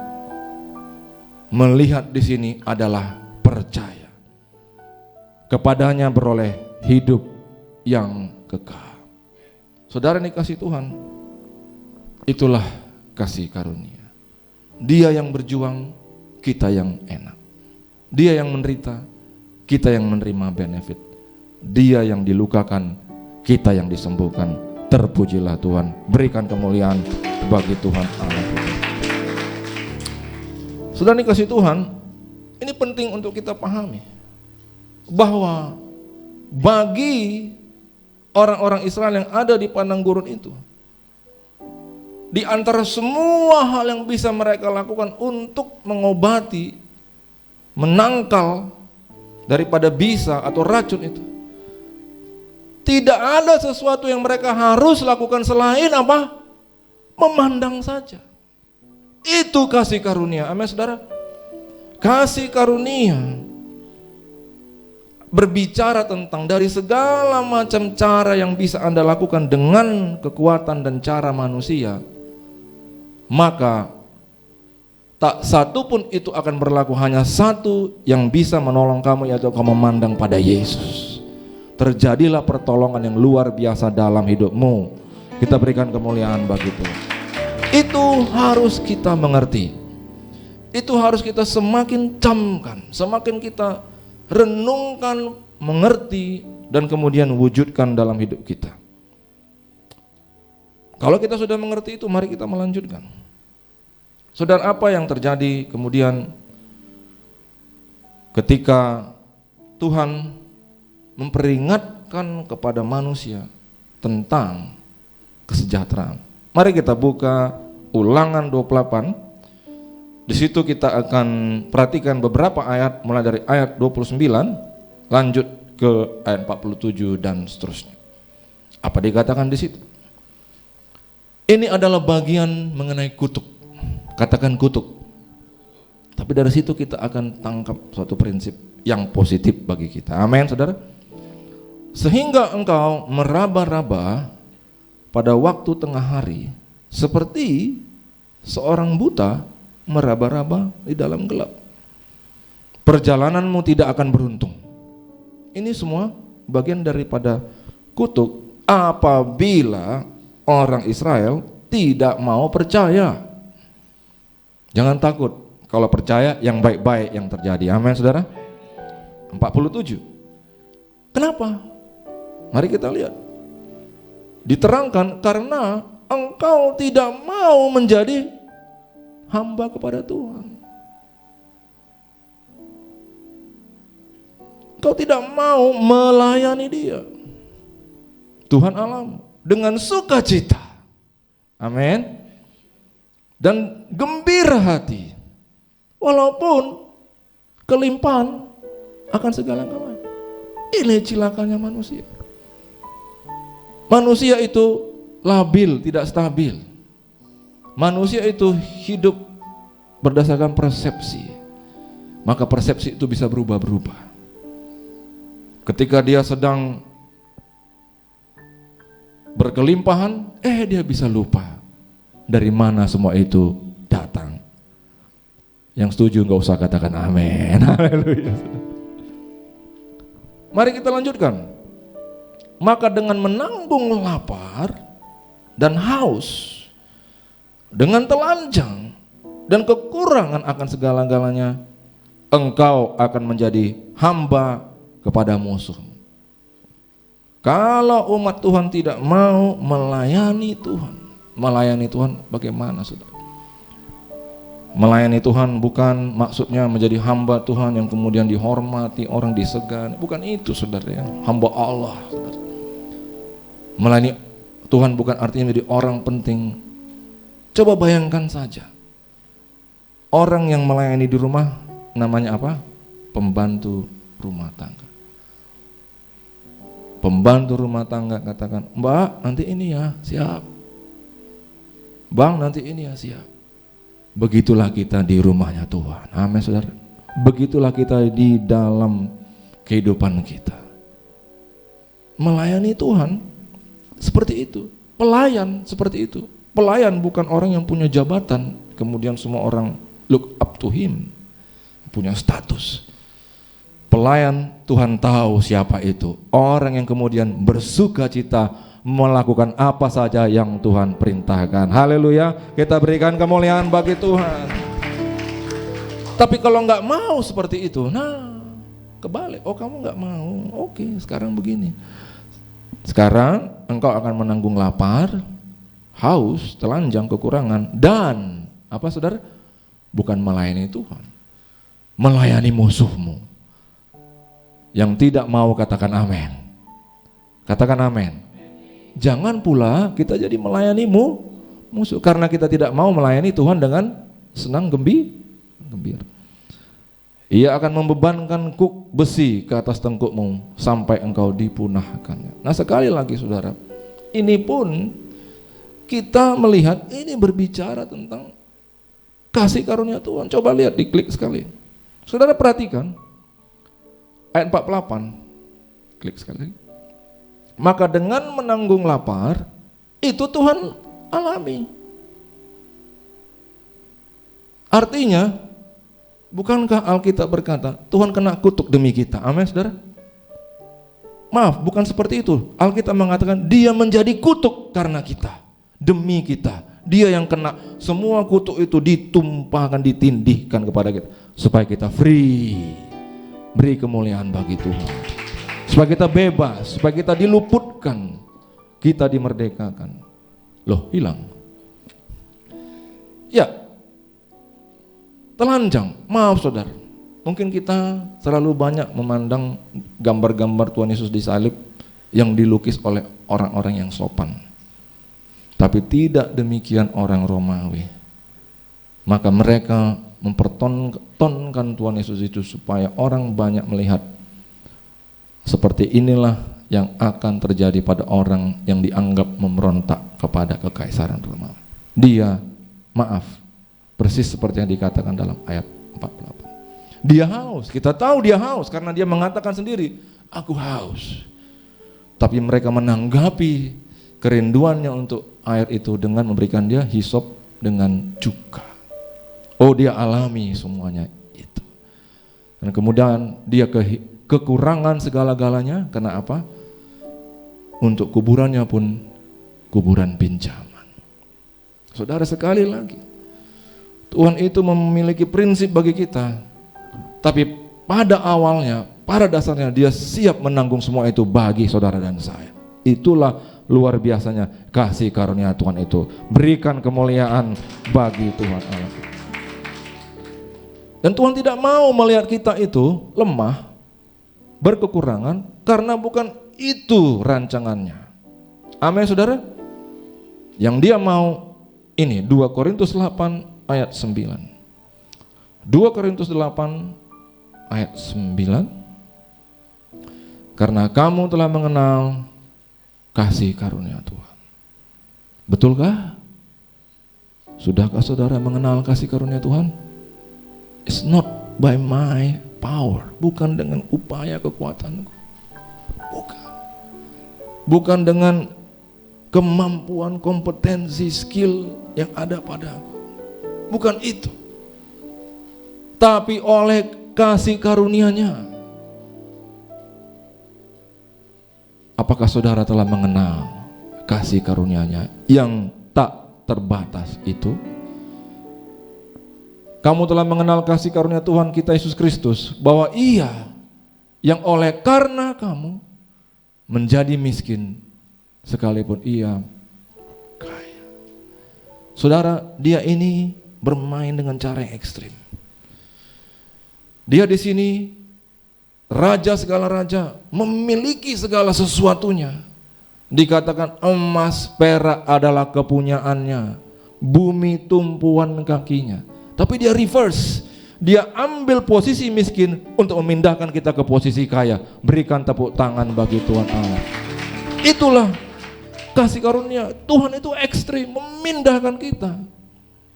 melihat di sini adalah percaya. Kepadanya beroleh hidup yang kekal. Saudara dikasih Tuhan, itulah kasih karunia. Dia yang berjuang, kita yang enak. Dia yang menderita, kita yang menerima benefit. Dia yang dilukakan, kita yang disembuhkan. Terpujilah Tuhan, berikan kemuliaan bagi Tuhan Allah kita. Saudara dikasih Tuhan, ini penting untuk kita pahami bahwa bagi orang-orang Israel yang ada di padang gurun itu, di antara semua hal yang bisa mereka lakukan untuk mengobati, menangkal daripada bisa atau racun itu, tidak ada sesuatu yang mereka harus lakukan selain apa? Memandang saja. Itu kasih karunia. Amin saudara. Kasih karunia berbicara tentang dari segala macam cara yang bisa Anda lakukan dengan kekuatan dan cara manusia, maka tak satu pun itu akan berlaku. Hanya satu yang bisa menolong kamu, yaitu kamu memandang pada Yesus. Terjadilah pertolongan yang luar biasa dalam hidupmu. Kita berikan kemuliaan bagi Tuhan. Itu harus kita mengerti. Itu harus kita semakin camkan, semakin kita renungkan, mengerti, dan kemudian wujudkan dalam hidup kita. Kalau kita sudah mengerti itu, mari kita melanjutkan. Saudara, apa yang terjadi kemudian ketika Tuhan memperingatkan kepada manusia tentang kesejahteraan? Mari kita buka Ulangan 28. Di situ kita akan perhatikan beberapa ayat mulai dari ayat 29 lanjut ke ayat 47 dan seterusnya. Apa dikatakan di situ? Ini adalah bagian mengenai kutuk. Katakan kutuk. Tapi dari situ kita akan tangkap suatu prinsip yang positif bagi kita. Amin, saudara. Sehingga engkau meraba-raba pada waktu tengah hari, seperti seorang buta meraba-raba di dalam gelap. Perjalananmu tidak akan beruntung. Ini semua bagian daripada kutuk apabila orang Israel tidak mau percaya. Jangan takut, kalau percaya yang baik-baik yang terjadi. Amin, saudara. 47. Kenapa? Mari kita lihat. Diterangkan karena engkau tidak mau menjadi hamba kepada Tuhan. Engkau tidak mau melayani Dia, Tuhan Allahmu, dengan sukacita. Amin. Dan gembira hati, walaupun kelimpahan akan segala-galanya. Ini cilakanya manusia. Manusia itu labil, tidak stabil. Manusia itu hidup berdasarkan persepsi. Maka persepsi itu bisa berubah-berubah. Ketika dia sedang berkelimpahan, dia bisa lupa dari mana semua itu datang. Yang setuju nggak usah katakan amin. Haleluya. Mari kita lanjutkan. Maka dengan menanggung lapar dan haus, dengan telanjang dan kekurangan akan segala-galanya, engkau akan menjadi hamba kepada musuh. Kalau umat Tuhan tidak mau melayani Tuhan bagaimana, saudara? Melayani Tuhan bukan maksudnya menjadi hamba Tuhan yang kemudian dihormati, orang disegani. Bukan itu, saudara ya. Hamba Allah, saudara. Melayani Tuhan bukan artinya menjadi orang penting. Coba bayangkan saja. Orang yang melayani di rumah namanya apa? Pembantu rumah tangga. Pembantu rumah tangga katakan, Mbak nanti ini ya, siap. Bang nanti ini ya, siap. Begitulah kita di rumahnya Tuhan. Amin, saudara. Begitulah kita di dalam kehidupan kita. Melayani Tuhan seperti itu. Pelayan seperti itu. Pelayan bukan orang yang punya jabatan, kemudian semua orang look up to him, punya status. Pelayan, Tuhan tahu siapa itu. Orang yang kemudian bersuka cita melakukan apa saja yang Tuhan perintahkan. Haleluya, kita berikan kemuliaan bagi Tuhan. Tapi kalau nggak mau seperti itu, kebalik. Oh, kamu nggak mau, oke, sekarang begini. Sekarang engkau akan menanggung lapar, haus, telanjang, kekurangan, dan apa, saudara? Bukan melayani Tuhan, melayani musuhmu. Yang tidak mau katakan amin. Katakan amin. Jangan pula kita jadi melayani musuh, karena kita tidak mau melayani Tuhan dengan senang gembira. Ia akan membebankan kuk besi ke atas tengkukmu sampai engkau dipunahkannya. Nah, sekali lagi saudara, ini pun kita melihat ini berbicara tentang kasih karunia Tuhan. Coba lihat, diklik sekali. Saudara perhatikan ayat 48. Klik sekali lagi. Maka dengan menanggung lapar itu Tuhan alami. Artinya, bukankah Alkitab berkata Tuhan kena kutuk demi kita? Amin, saudara. Maaf, bukan seperti itu. Alkitab mengatakan dia menjadi kutuk karena kita, demi kita. Dia yang kena semua kutuk itu, ditumpahkan, ditindihkan kepada kita supaya kita free. Beri kemuliaan bagi Tuhan. Supaya kita bebas, supaya kita diluputkan, kita dimerdekakan. Loh, hilang. Ya, telanjang. Maaf saudara, mungkin kita terlalu banyak memandang gambar-gambar Tuhan Yesus disalib yang dilukis oleh orang-orang yang sopan. Tapi tidak demikian orang Romawi. Maka mereka mempertontonkan Tuhan Yesus itu supaya orang banyak melihat. Seperti inilah yang akan terjadi pada orang yang dianggap memberontak kepada kekaisaran Romawi. Dia, maaf, persis seperti yang dikatakan dalam ayat 48. Dia haus, kita tahu dia haus karena dia mengatakan sendiri, aku haus. Tapi mereka menanggapi kerinduannya untuk air itu dengan memberikan dia hisop dengan cuka. Oh, dia alami semuanya itu. Dan kemudian dia kekurangan segala-galanya, karena apa? Untuk kuburannya pun kuburan pinjaman. Saudara, sekali lagi, Tuhan itu memiliki prinsip bagi kita, tapi pada awalnya, pada dasarnya dia siap menanggung semua itu bagi saudara dan saya. Itulah luar biasanya kasih karunia Tuhan itu. Berikan kemuliaan bagi Tuhan Allah. Dan Tuhan tidak mau melihat kita itu lemah, berkekurangan, karena bukan itu rancangannya. Amin, saudara. Yang dia mau ini 2 Korintus 8 ayat 9. 2 Korintus 8 ayat 9. Karena kamu telah mengenal kasih karunia Tuhan. Betulkah? Sudahkah saudara mengenal kasih karunia Tuhan? It's not by my power, bukan dengan upaya kekuatanku, bukan dengan kemampuan, kompetensi, skill yang ada padaku, bukan itu, tapi oleh kasih karunia-Nya. Apakah saudara telah mengenal kasih karunia-Nya yang tak terbatas itu? Kamu telah mengenal kasih karunia Tuhan kita Yesus Kristus, bahwa Ia yang oleh karena kamu menjadi miskin sekalipun Ia kaya. Saudara, Dia ini bermain dengan cara yang ekstrim. Dia di sini raja segala raja, memiliki segala sesuatunya. Dikatakan emas perak adalah kepunyaannya, bumi tumpuan kakinya. Tapi dia reverse, dia ambil posisi miskin untuk memindahkan kita ke posisi kaya. Berikan tepuk tangan bagi Tuhan Allah. Itulah kasih karunia Tuhan, itu ekstrim, memindahkan kita.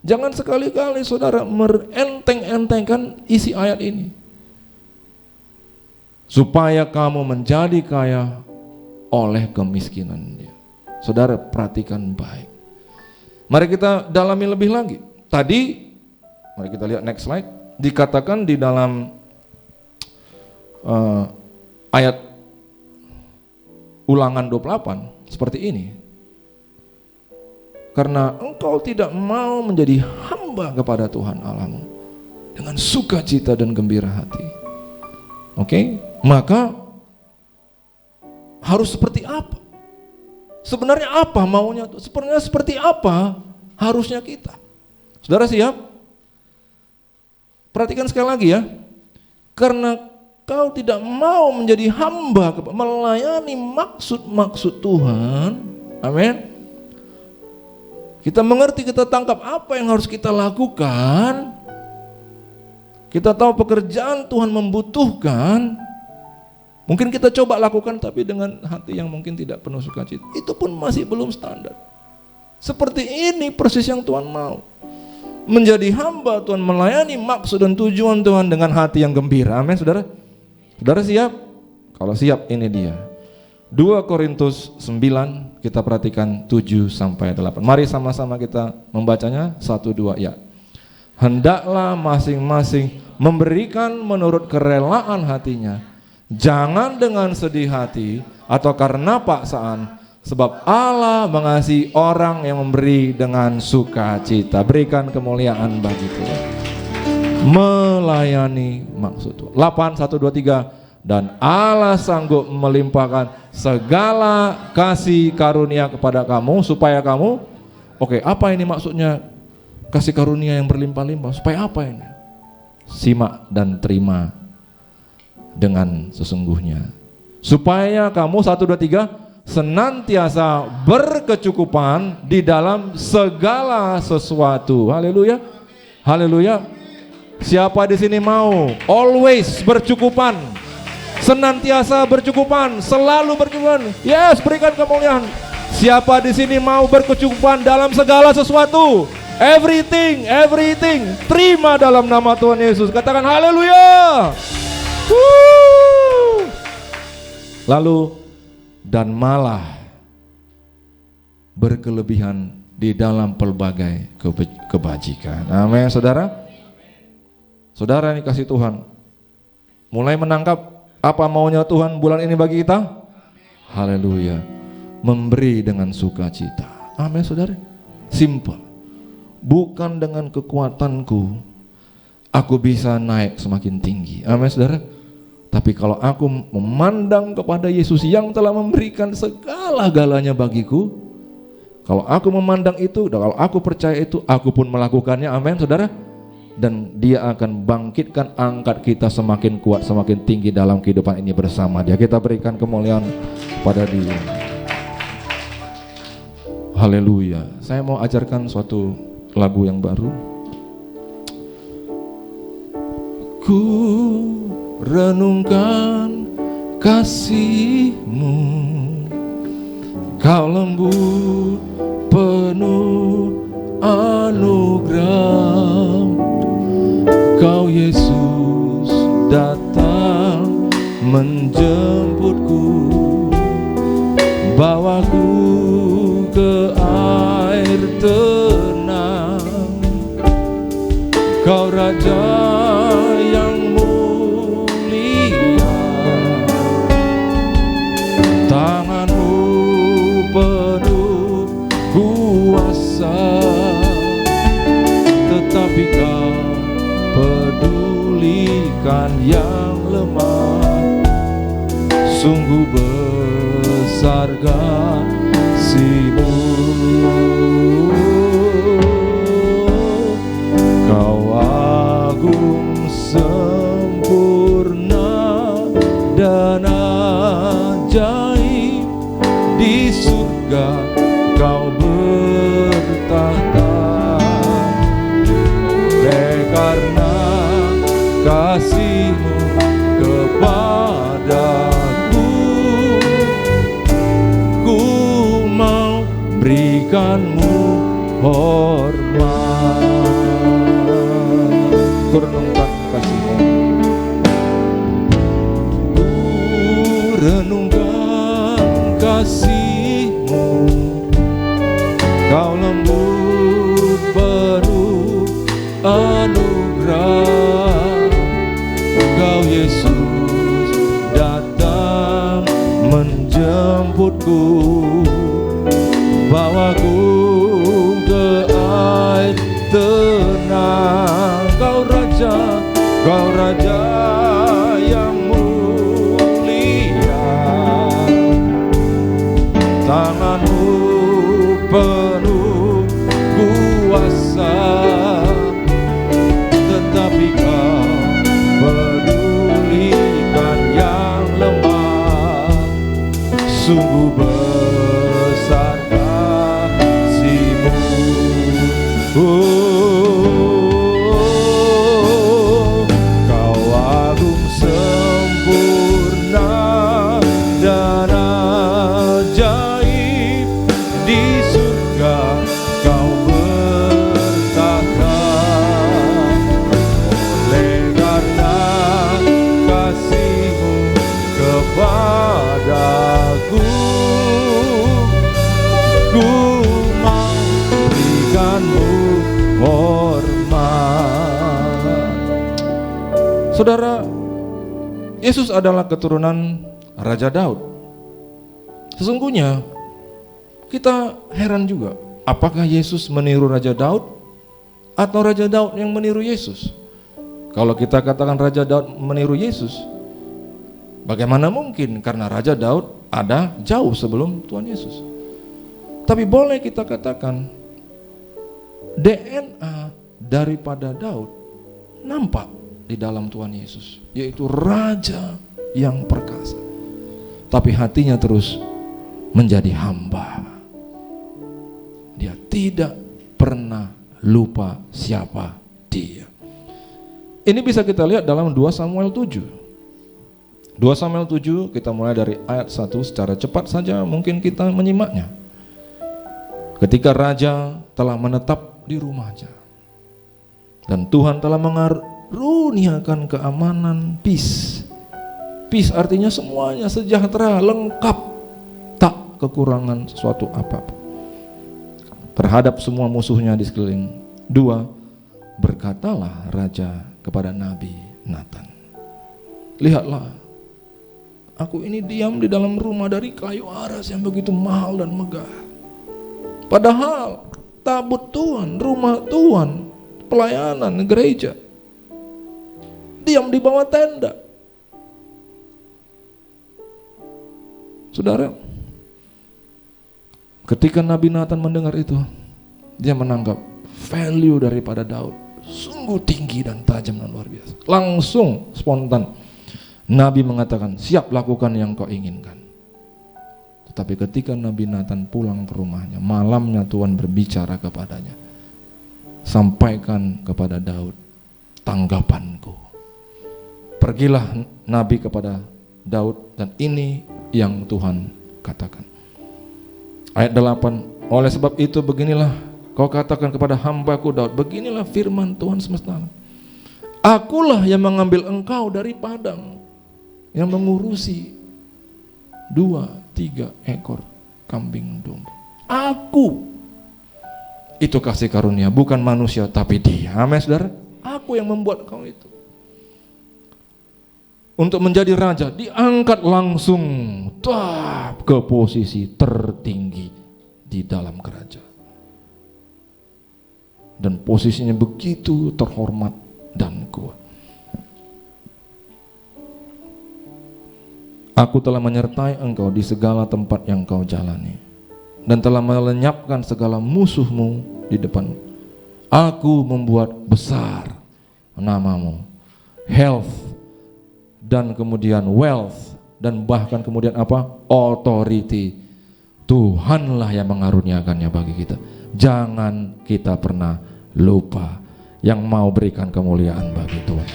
Jangan sekali-kali saudara merenteng-entengkan isi ayat ini. Supaya kamu menjadi kaya oleh kemiskinan dia. Saudara perhatikan baik. Mari kita dalami lebih lagi. Tadi, mari kita lihat next slide. Dikatakan di dalam ayat Ulangan 28 seperti ini. Karena engkau tidak mau menjadi hamba kepada Tuhan Allahmu dengan sukacita dan gembira hati. Oke? Maka harus seperti apa? Sebenarnya apa maunya? Sebenarnya seperti apa harusnya kita? Saudara siap? Perhatikan sekali lagi ya. Karena kau tidak mau menjadi hamba, melayani maksud-maksud Tuhan. Amin. Kita mengerti, kita tangkap apa yang harus kita lakukan. Kita tahu pekerjaan Tuhan membutuhkan. Mungkin kita coba lakukan tapi dengan hati yang mungkin tidak penuh sukacita. Itu pun masih belum standar. Seperti ini persis yang Tuhan mau. Menjadi hamba Tuhan, melayani maksud dan tujuan Tuhan dengan hati yang gembira. Amin saudara. Saudara siap? Kalau siap ini dia. 2 Korintus 9, kita perhatikan 7 sampai 8. Mari sama-sama kita membacanya. 1, 2, ya. Hendaklah masing-masing memberikan menurut kerelaan hatinya, jangan dengan sedih hati atau karena paksaan, sebab Allah mengasihi orang yang memberi dengan sukacita. Berikan kemuliaan bagi Tuhan. Melayani maksud Tuhan. 8, 1, 2, 3. Dan Allah sanggup melimpahkan segala kasih karunia kepada kamu supaya kamu, oke, apa ini maksudnya kasih karunia yang berlimpah-limpah? Supaya apa ini? Simak dan terima dengan sesungguhnya. Supaya kamu 1, 2, 3 senantiasa berkecukupan di dalam segala sesuatu. Haleluya. Haleluya. Siapa di sini mau always bercukupan? Senantiasa bercukupan, selalu bercukupan. Yes, berikan kemuliaan. Siapa di sini mau berkecukupan dalam segala sesuatu? Everything, everything. Terima dalam nama Tuhan Yesus. Katakan haleluya. Lalu dan malah berkelebihan di dalam pelbagai kebajikan. Amin, saudara. Saudara ini kasih Tuhan. Mulai menangkap apa maunya Tuhan bulan ini bagi kita? Haleluya. Memberi dengan sukacita. Amin saudara. Simple. Bukan dengan kekuatanku aku bisa naik semakin tinggi. Amin saudara. Tapi kalau aku memandang kepada Yesus yang telah memberikan segala-galanya bagiku, kalau aku memandang itu, dan kalau aku percaya itu, aku pun melakukannya. Amin saudara. Dan dia akan bangkitkan, angkat kita semakin kuat, semakin tinggi dalam kehidupan ini bersama dia. Kita berikan kemuliaan pada dia. Haleluya. Saya mau ajarkan suatu lagu yang baru. Ku renungkan kasih-Mu Kau lembut penuh anugerah, Kau Yesus datang menjemputku, bawaku ke air tenang. Kau Raja yang mulia, tanganmu penuh kuasa, tetapi Kau pedulikan yang lemah. Sungguh besar kasih-Mu, Kau agung sempurna dan ajaib. Di surga Kau bertahta, oleh karena kasih-Mu kepadaku, ku mau berikan-Mu hormat. Ku renungkan kasih-Mu, ku renungkan kasih-Mu. Kau lembut penuh anugerah, Kau Yesus datang menjemputku, bawaku ke air tenang. Kau Raja yang mulia, tangan-Mu penuh kuasa, tetapi Kau pedulikan yang lemah. Sungguh besar kasih-Mu, Kau agung sempurna dan ajaib. Di surga Kau bertahta, oleh karena kasih-Mu kepadaku, ku mau berikan-Mu hormat. Saudara, Yesus adalah keturunan Raja Daud. Sesungguhnya kita heran juga, apakah Yesus meniru Raja Daud atau Raja Daud yang meniru Yesus? Kalau kita katakan Raja Daud meniru Yesus, bagaimana mungkin? Karena Raja Daud ada jauh sebelum Tuhan Yesus. Tapi boleh kita katakan DNA daripada Daud nampak di dalam Tuhan Yesus, yaitu Raja yang perkasa, tapi hatinya terus menjadi hamba. Dia tidak pernah lupa siapa dia. Ini bisa kita lihat dalam 2 Samuel 7. 2 Samuel 7 kita mulai dari ayat 1 secara cepat saja mungkin kita menyimaknya. Ketika raja telah menetap di rumahnya dan Tuhan telah mengaruniakan keamanan, peace. Peace artinya semuanya sejahtera, lengkap, tak kekurangan sesuatu apapun terhadap semua musuhnya di sekeliling. 2, berkatalah raja kepada Nabi Nathan, lihatlah, aku ini diam di dalam rumah dari kayu aras yang begitu mahal dan megah. Padahal tabut Tuhan, rumah Tuhan, pelayanan gereja, diam di bawah tenda. Saudara, ketika Nabi Nathan mendengar itu, dia menangkap value daripada Daud sungguh tinggi dan tajam dan luar biasa. Langsung spontan Nabi mengatakan, siap lakukan yang kau inginkan. Tetapi ketika Nabi Nathan pulang ke rumahnya, malamnya Tuhan berbicara kepadanya, sampaikan kepada Daud tanggapanku. Pergilah Nabi kepada Daud dan ini yang Tuhan katakan. Ayat 8, oleh sebab itu beginilah kau katakan kepada hambaku Daud, beginilah firman Tuhan semesta alam. Akulah yang mengambil engkau dari padang, yang mengurusi 2-3 ekor kambing domba. Aku. Itu kasih karunia, bukan manusia tapi Dia. Amin saudara. Aku yang membuat kau itu. Untuk menjadi raja, diangkat langsung ke posisi tertinggi di dalam kerajaan. Dan posisinya begitu terhormat dan kuat. Aku telah menyertai engkau di segala tempat yang kau jalani, dan telah melenyapkan segala musuhmu di depanmu. Aku membuat besar namamu, health, dan kemudian wealth, dan bahkan kemudian apa? Authority. Tuhanlah yang mengaruniakannya bagi kita. Jangan kita pernah lupa yang mau berikan kemuliaan bagi Tuhan.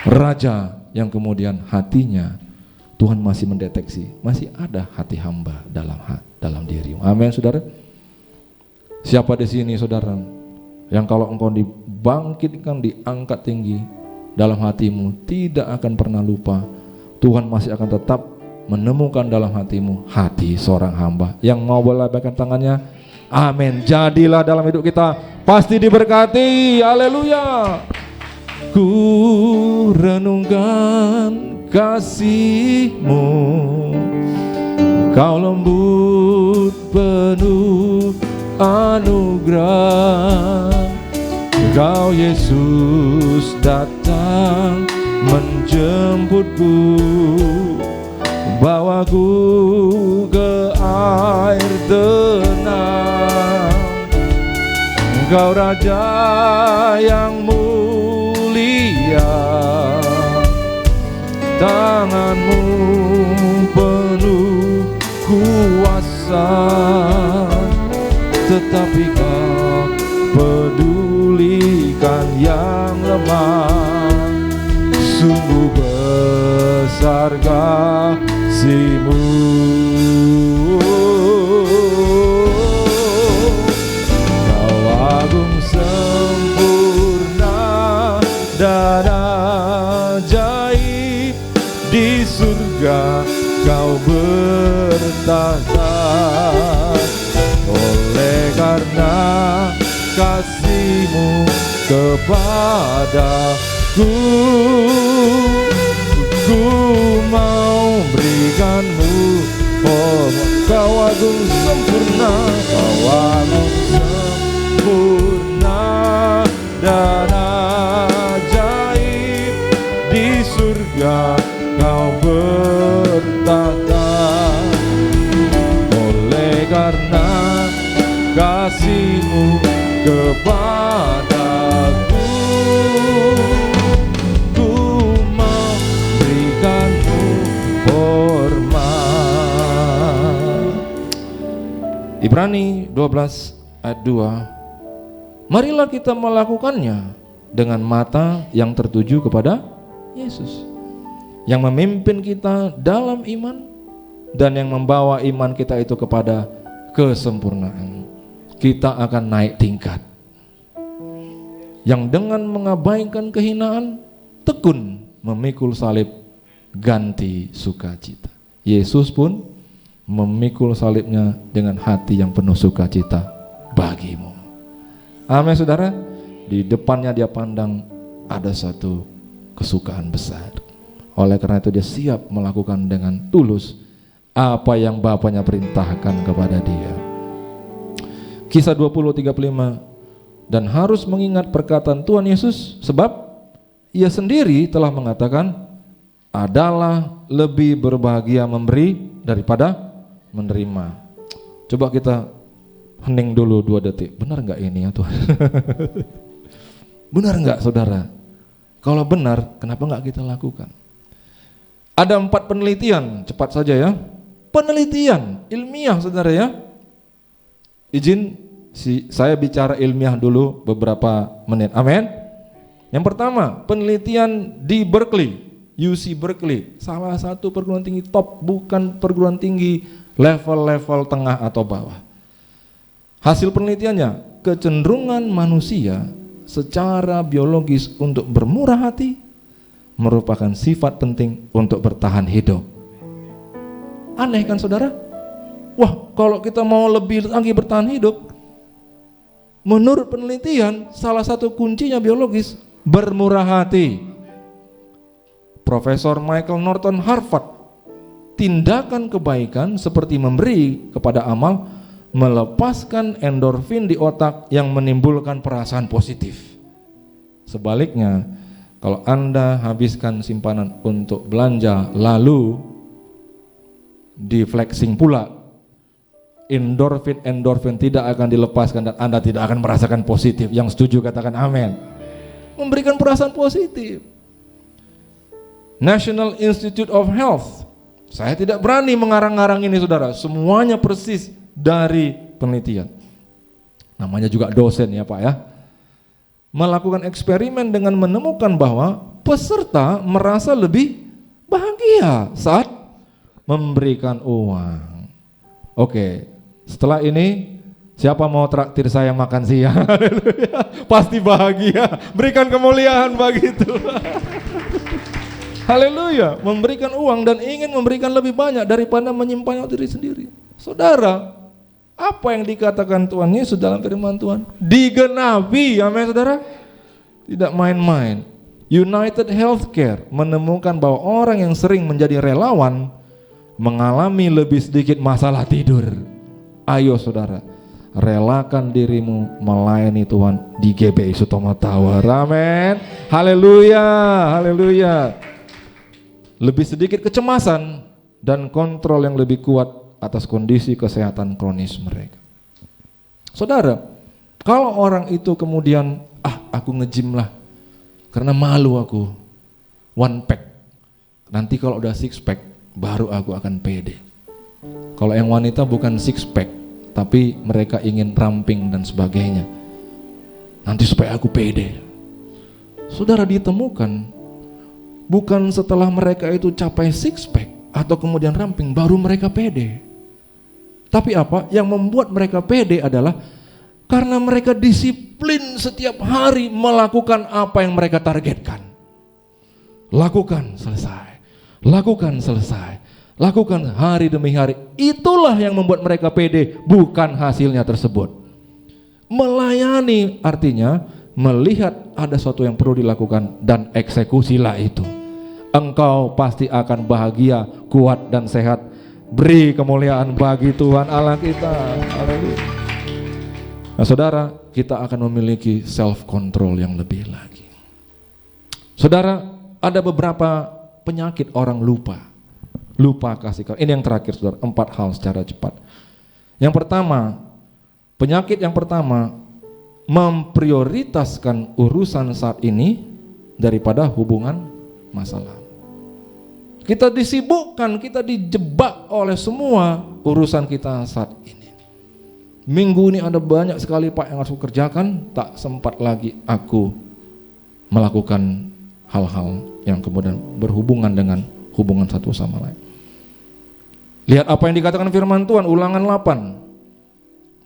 Raja yang kemudian hatinya Tuhan masih mendeteksi, masih ada hati hamba dalam dirimu. Amin, saudara. Siapa di sini, saudara, yang kalau engkau dibangkitkan, diangkat tinggi dalam hatimu, tidak akan pernah lupa, Tuhan masih akan tetap menemukan dalam hatimu hati seorang hamba yang mau melambaikan tangannya. Amin. Jadilah dalam hidup kita pasti diberkati. Haleluya. Ku renungkan kasih-Mu, Kau lembut penuh anugerah. Kau Yesus datang menjemputku, bawaku ke air tenang. Engkau Raja yang mulia, tanganmu penuh kuasa, tetapi kau pedulikan yang lemah. Sungguh besar kasih-Mu. Kau agung sempurna dan ajaib, di surga Kau bertahta. Oleh karena kasih-Mu kepadaku, ku mau berikan-Mu. Oh, Kau agung sempurna, Kau agung sempurna dan ajaib, di surga Kau bertahta. Oleh karena kasih-Mu kepadaku, ku mau berikan-Mu hormat. Ibrani 12 ayat 2. Marilah kita melakukannya dengan mata yang tertuju kepada Yesus, yang memimpin kita dalam iman dan yang membawa iman kita itu kepada kesempurnaan. Kita akan naik tingkat, yang dengan mengabaikan kehinaan tekun memikul salib ganti sukacita. Yesus pun memikul salibnya dengan hati yang penuh sukacita bagimu. Amin, saudara. Di depannya dia pandang ada satu kesukaan besar. Oleh karena itu dia siap melakukan dengan tulus apa yang Bapaknya perintahkan kepada dia. Kisah 20:35. Dan harus mengingat perkataan Tuhan Yesus, sebab Ia sendiri telah mengatakan, adalah lebih berbahagia memberi daripada menerima. Coba kita hening dulu 2 detik. Benar enggak ini ya Tuhan? Benar enggak, saudara? Kalau benar, kenapa enggak kita lakukan? Ada 4 penelitian, cepat saja ya. Penelitian ilmiah, saudara ya. Izin saya bicara ilmiah dulu beberapa menit. Amin. Yang pertama, penelitian di Berkeley, UC Berkeley, salah satu perguruan tinggi top, bukan perguruan tinggi level-level tengah atau bawah. Hasil penelitiannya, kecenderungan manusia secara biologis untuk bermurah hati merupakan sifat penting untuk bertahan hidup. Aneh kan saudara? Wah, kalau kita mau lebih lagi bertahan hidup, menurut penelitian salah satu kuncinya biologis bermurah hati. Profesor Michael Norton Harvard, tindakan kebaikan seperti memberi kepada amal melepaskan endorfin di otak yang menimbulkan perasaan positif. Sebaliknya, kalau Anda habiskan simpanan untuk belanja lalu di flexing pula, endorfin tidak akan dilepaskan dan Anda tidak akan merasakan positif. Yang setuju katakan amin. Memberikan perasaan positif. National Institute of Health, saya tidak berani mengarang-arang ini saudara, semuanya persis dari penelitian. Namanya juga dosen ya Pak ya. Melakukan eksperimen dengan menemukan bahwa peserta merasa lebih bahagia saat memberikan uang. Oke, setelah ini siapa mau traktir saya makan siang? Pasti bahagia. Berikan kemuliaan bagi Tuhan. Haleluya, memberikan uang dan ingin memberikan lebih banyak daripada menyimpan diri sendiri. Saudara, apa yang dikatakan Tuhan Yesus dalam firman Tuhan digenapi, amin saudara. Tidak main-main. United Healthcare menemukan bahwa orang yang sering menjadi relawan mengalami lebih sedikit masalah tidur. Ayo saudara, relakan dirimu melayani Tuhan di GBI Sutomo Tower. Amin. Haleluya, haleluya. Lebih sedikit kecemasan dan kontrol yang lebih kuat atas kondisi kesehatan kronis mereka. Saudara, kalau orang itu kemudian aku nge-gym lah karena malu aku, one pack, nanti kalau udah six pack baru aku akan pede. Kalau yang wanita bukan six pack tapi mereka ingin ramping dan sebagainya, nanti supaya aku pede. Saudara, ditemukan bukan setelah mereka itu capai six pack atau kemudian ramping baru mereka pede. Tapi apa yang membuat mereka pede adalah karena mereka disiplin setiap hari melakukan apa yang mereka targetkan. Lakukan selesai, lakukan selesai, lakukan hari demi hari. Itulah yang membuat mereka pede, bukan hasilnya tersebut. Melayani artinya melihat ada sesuatu yang perlu dilakukan dan eksekusilah itu. Engkau pasti akan bahagia, kuat dan sehat. Beri kemuliaan bagi Tuhan Allah kita. Haleluya. Nah saudara, kita akan memiliki self control yang lebih lagi. Saudara, ada beberapa penyakit orang lupa. Lupa kasih karunia. Ini yang terakhir saudara, 4 hal secara cepat. Yang pertama, penyakit yang pertama, memprioritaskan urusan saat ini daripada hubungan masa lalu. Kita disibukkan, kita dijebak oleh semua urusan kita saat ini. Minggu ini ada banyak sekali Pak yang harus aku kerjakan, tak sempat lagi aku melakukan hal-hal yang kemudian berhubungan dengan hubungan satu sama lain. Lihat apa yang dikatakan firman Tuhan, Ulangan 8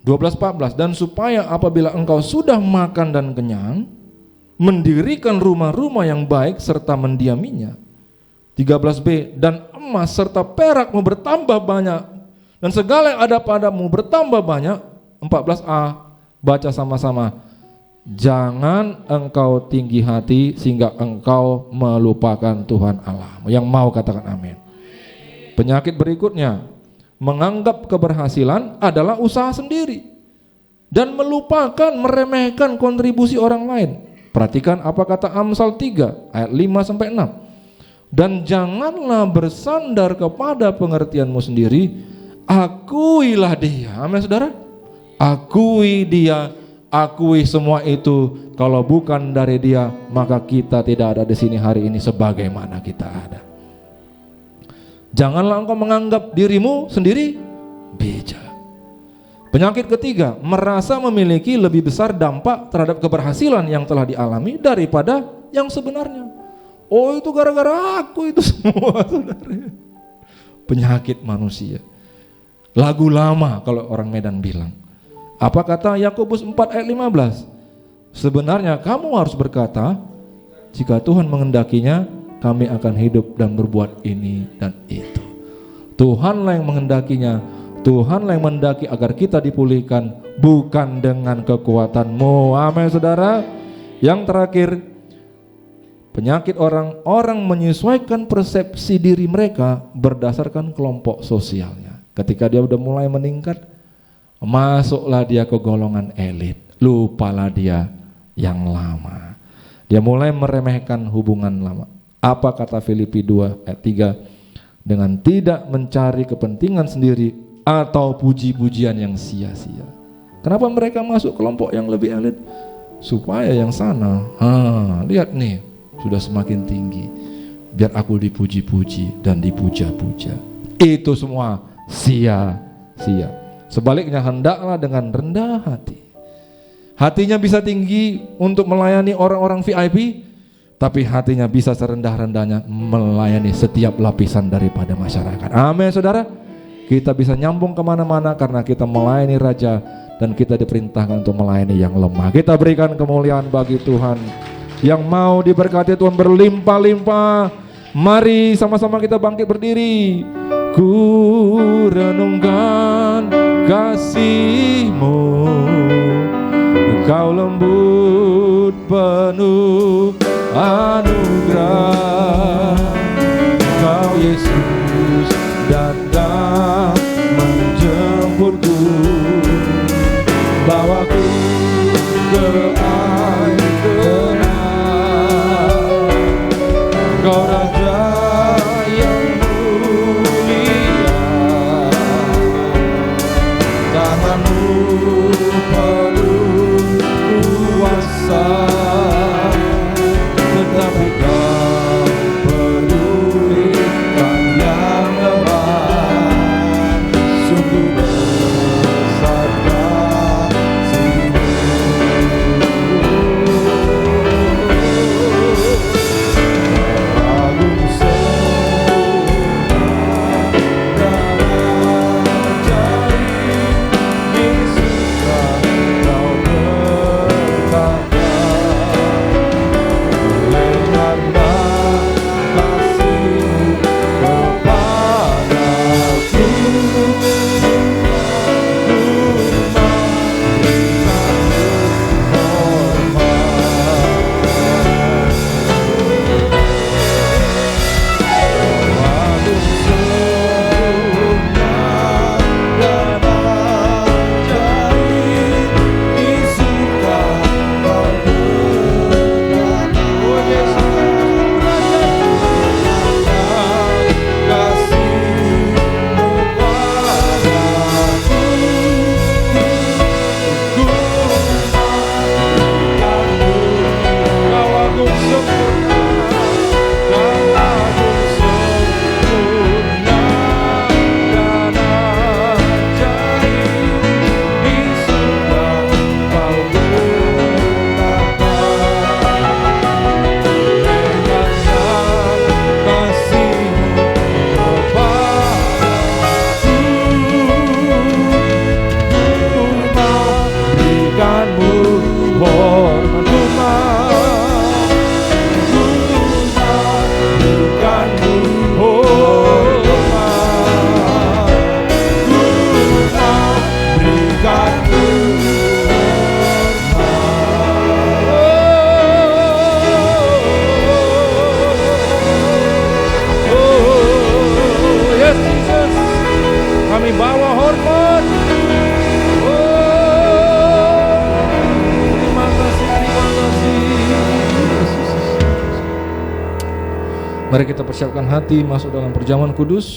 12-14, dan supaya apabila engkau sudah makan dan kenyang, mendirikan rumah-rumah yang baik serta mendiaminya. 13b, dan emas serta perakmu bertambah banyak, dan segala yang ada padamu bertambah banyak. 14a, baca sama-sama. Jangan engkau tinggi hati sehingga engkau melupakan Tuhan Allahmu. Yang mau katakan amin. Penyakit berikutnya, menganggap keberhasilan adalah usaha sendiri dan melupakan, meremehkan kontribusi orang lain. Perhatikan apa kata Amsal 3 ayat 5-6. Dan janganlah bersandar kepada pengertianmu sendiri, akuilah dia. Amin saudara. Akui dia, akui semua itu. Kalau bukan dari dia, maka kita tidak ada di sini hari ini sebagaimana kita ada. Janganlah engkau menganggap dirimu sendiri bijak. Penyakit ketiga, merasa memiliki lebih besar dampak terhadap keberhasilan yang telah dialami daripada yang sebenarnya. Oh itu gara-gara aku itu semua saudara. Penyakit manusia. Lagu lama kalau orang Medan bilang. Apa kata Yakobus 4 ayat 15? Sebenarnya kamu harus berkata, jika Tuhan menghendakinya, kami akan hidup dan berbuat ini dan itu. Tuhanlah yang menghendakinya, Tuhanlah yang menghendaki agar kita dipulihkan, bukan dengan kekuatanmu. Amin saudara. Yang terakhir, penyakit orang menyesuaikan persepsi diri mereka berdasarkan kelompok sosialnya. Ketika dia udah mulai meningkat, masuklah dia ke golongan elit, lupalah dia yang lama. Dia mulai meremehkan hubungan lama. Apa kata Filipi 2 ayat 3? Dengan tidak mencari kepentingan sendiri atau puji-pujian yang sia-sia. Kenapa mereka masuk kelompok yang lebih elit? Supaya yang sana, lihat nih, sudah semakin tinggi. Biar aku dipuji-puji dan dipuja-puja. Itu semua sia-sia. Sebaliknya hendaklah dengan rendah hati. Hatinya bisa tinggi untuk melayani orang-orang VIP, tapi hatinya bisa serendah-rendahnya melayani setiap lapisan daripada masyarakat. Amin saudara. Kita bisa nyambung kemana-mana karena kita melayani Raja, dan kita diperintahkan untuk melayani yang lemah. Kita berikan kemuliaan bagi Tuhan. Yang mau diberkati Tuhan berlimpah-limpah. Mari sama-sama kita bangkit berdiri. Ku renungkan kasih-Mu, Engkau lembut penuh anugerah. Engkau Yesus datang menjemputku, bawaku ke air tenang. Engkau Raja yang mulia, tangan-Mu penuh kuasa, tetapi Kau pedulikan yang lemah. Sungguh besar kasih-Mu. Agung sempurna dan ajaib, Yesuslah Kau berkata. Oleh karena kasih-Mu kepadaku, kami bawa hormat. Terima kasih, terima kasih. Mari kita persiapkan hati masuk dalam perjamuan kudus.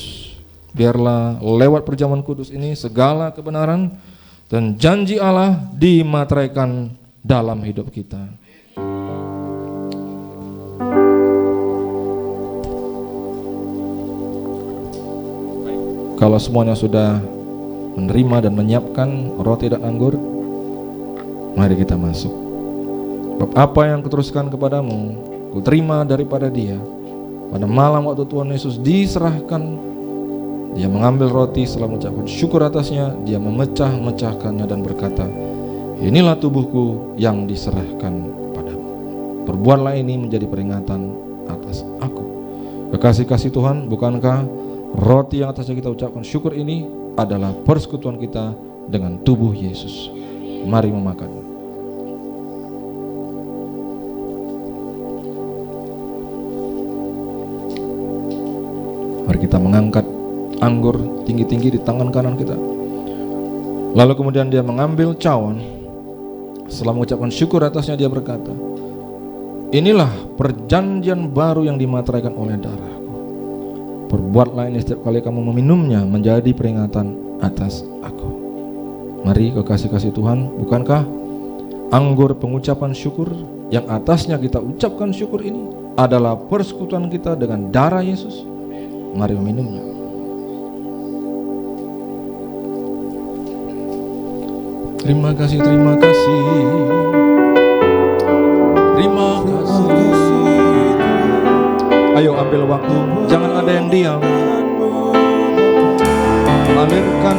Biarlah lewat perjamuan kudus ini segala kebenaran dan janji Allah dimateraikan dalam hidup kita. Kalau semuanya sudah menerima dan menyiapkan roti dan anggur, mari kita masuk. Sebab apa yang kuteruskan kepadamu, kuterima daripada Dia. Pada malam waktu Tuhan Yesus diserahkan Dia mengambil roti, setelah mengucapkan syukur atasnya, dia memecah-mecahkannya dan berkata, inilah tubuhku yang diserahkan padamu. Perbuatlah ini menjadi peringatan atas aku. Kekasih-kasih Tuhan, bukankah roti yang atasnya kita ucapkan syukur ini adalah persekutuan kita dengan tubuh Yesus? Mari memakan. Mari kita mengangkat anggur tinggi-tinggi di tangan kanan kita. Lalu kemudian dia mengambil cawan. Setelah mengucapkan syukur atasnya, dia berkata, inilah perjanjian baru yang dimateraikan oleh darahku. Perbuatlah ini setiap kali kamu meminumnya menjadi peringatan atas aku. Mari kekasih-kasih Tuhan, bukankah anggur pengucapan syukur yang atasnya kita ucapkan syukur ini adalah persekutuan kita dengan darah Yesus? Mari meminumnya. Terima kasih, terima kasih. Terima kasih. Ayo ambil waktu, jangan ada yang diam. Alirkan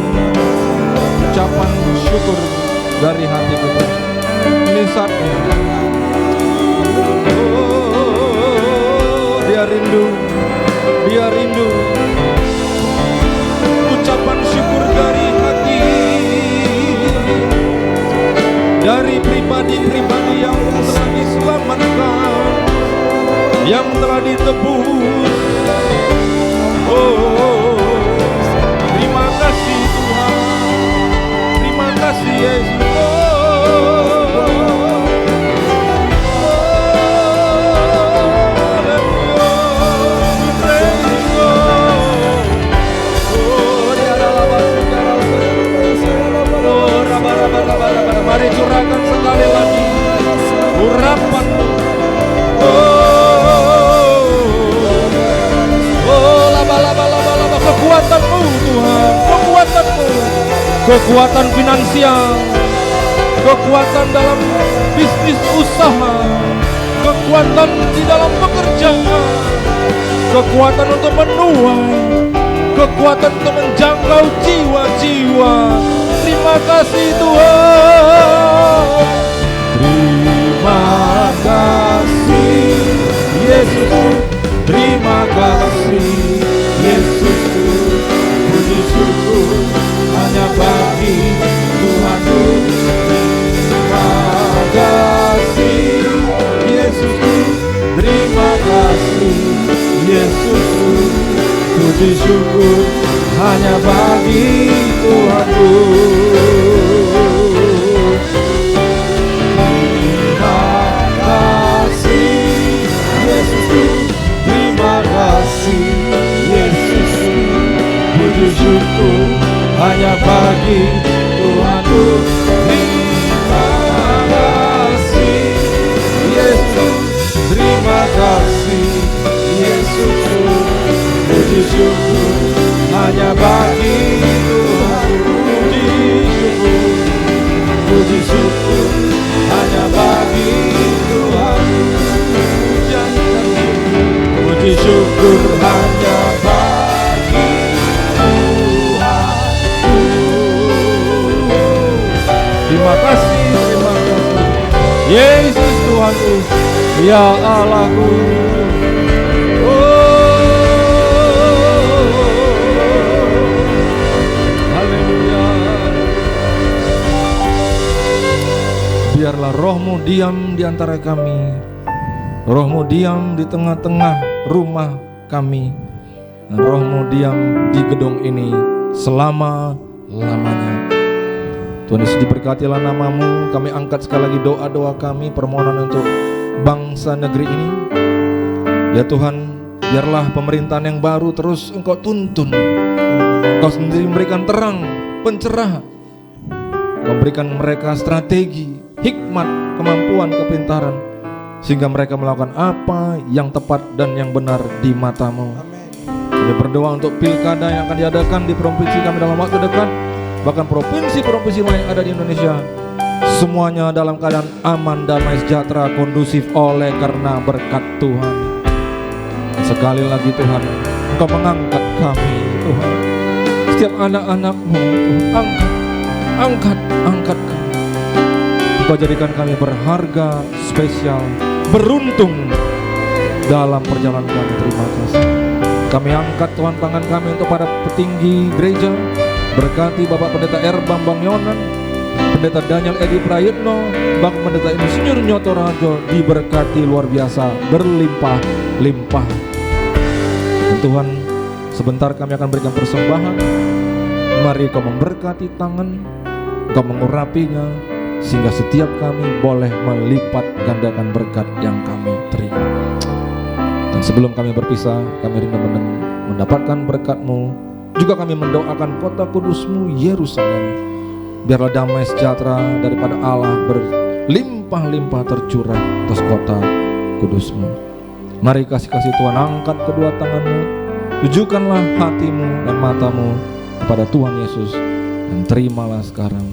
ucapan syukur dari hati kita. Ini saatnya. Dia rindu, dia rindu. Ucapan syukur dari hati, dari pribadi-pribadi yang telah diselamatkan, yang telah ditebus. Oh, terima kasih Tuhan, terima kasih Yesus. Mari curahkan sekali lagi urapan. Laba-laba kekuatanmu Tuhan, kekuatanmu, kekuatan finansial, kekuatan dalam bisnis usaha, kekuatan di dalam pekerjaan, kekuatan untuk menuai, kekuatan untuk menjangkau jiwa-jiwa. Terima kasih Tuhan. Terima kasih Yesus. Terima kasih Yesus. Puji syukur hanya bagi Tuhan. Terima kasih Yesus. Terima kasih Yesus. Puji syukur hanya bagi Tuhanku. Terima kasih Yesus, terima kasih Yesus. Puji syukur hanya bagi Tuhanku. Terima kasih Yesus, terima kasih Yesus. Puji syukur hanya bagi Tuhan. Puji syukur hanya bagi Tuhan. Puji syukur hanya bagi Tuhan. Terima kasih, terima kasih Yesus Tuhanku, ya Allahku. Biarlah rohmu diam di antara kami, rohmu diam di tengah-tengah rumah kami, dan rohmu diam di gedung ini selama-lamanya. Tuhan Yesus, diberkatilah namamu. Kami angkat sekali lagi doa-doa kami, permohonan untuk bangsa negeri ini. Ya Tuhan, biarlah pemerintahan yang baru terus Engkau tuntun. Engkau sendiri memberikan terang, pencerahan. Engkau berikan mereka strategi, hikmat, kemampuan, kepintaran, sehingga mereka melakukan apa yang tepat dan yang benar di matamu. Kami berdoa untuk pilkada yang akan diadakan di provinsi kami dalam waktu dekat, bahkan provinsi-provinsi lain yang ada di Indonesia, semuanya dalam keadaan aman, damai, sejahtera, kondusif oleh karena berkat Tuhan. Sekali lagi Tuhan, Engkau mengangkat kami Tuhan. setiap anak-anak-Mu Tuhan. Angkat kami. Engkau jadikan kami berharga, spesial, beruntung dalam perjalanan kami. Terima kasih. Kami angkat Tuhan tangan kami untuk para petinggi gereja. Berkati Bapak Pendeta R. Bambang Yonan, Pendeta Daniel Edi Prayitno, Bapak Pendeta Insinyur Nyoto Rajo, diberkati luar biasa, berlimpah-limpah. Dan Tuhan, sebentar kami akan berikan persembahan. Mari Kau memberkati tangan, Kau mengurapinya, sehingga setiap kami boleh melipat gandakan berkat yang kami terima. Dan sebelum kami berpisah, kami rindu mendapatkan berkat-Mu. Juga kami mendoakan kota kudus-Mu Yerusalem. Biarlah damai sejahtera daripada Allah berlimpah-limpah tercurah atas kota kudus-Mu. Mari kasih-kasih Tuhan, angkat kedua tangan-Mu, tujukanlah hati-Mu dan mata-Mu kepada Tuhan Yesus, dan terimalah sekarang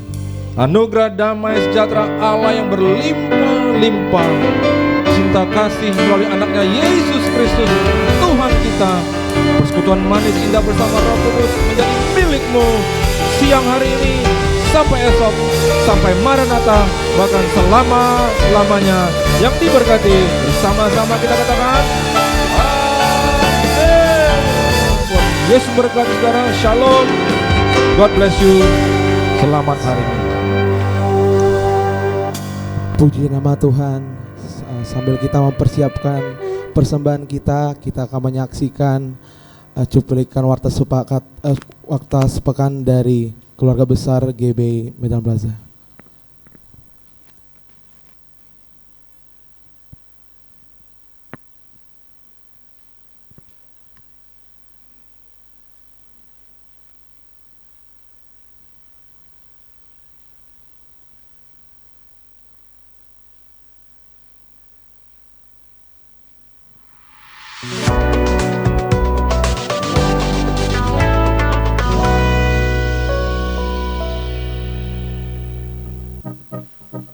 anugerah damai sejahtera Allah yang berlimpah-limpah, cinta kasih melalui anaknya Yesus Kristus Tuhan kita, persekutuan manis indah bersama Roh Kudus menjadi milik-Mu siang hari ini sampai esok, sampai Maranatha, bahkan selama-lamanya. Yang diberkati bersama-sama kita katakan amin. Tuhan Yesus berkati saudara. Shalom, God bless you. Selamat hari ini. Puji nama Tuhan. Sambil kita mempersiapkan persembahan kita akan menyaksikan cuplikan warta sepekan dari keluarga besar GBI Medan Plaza.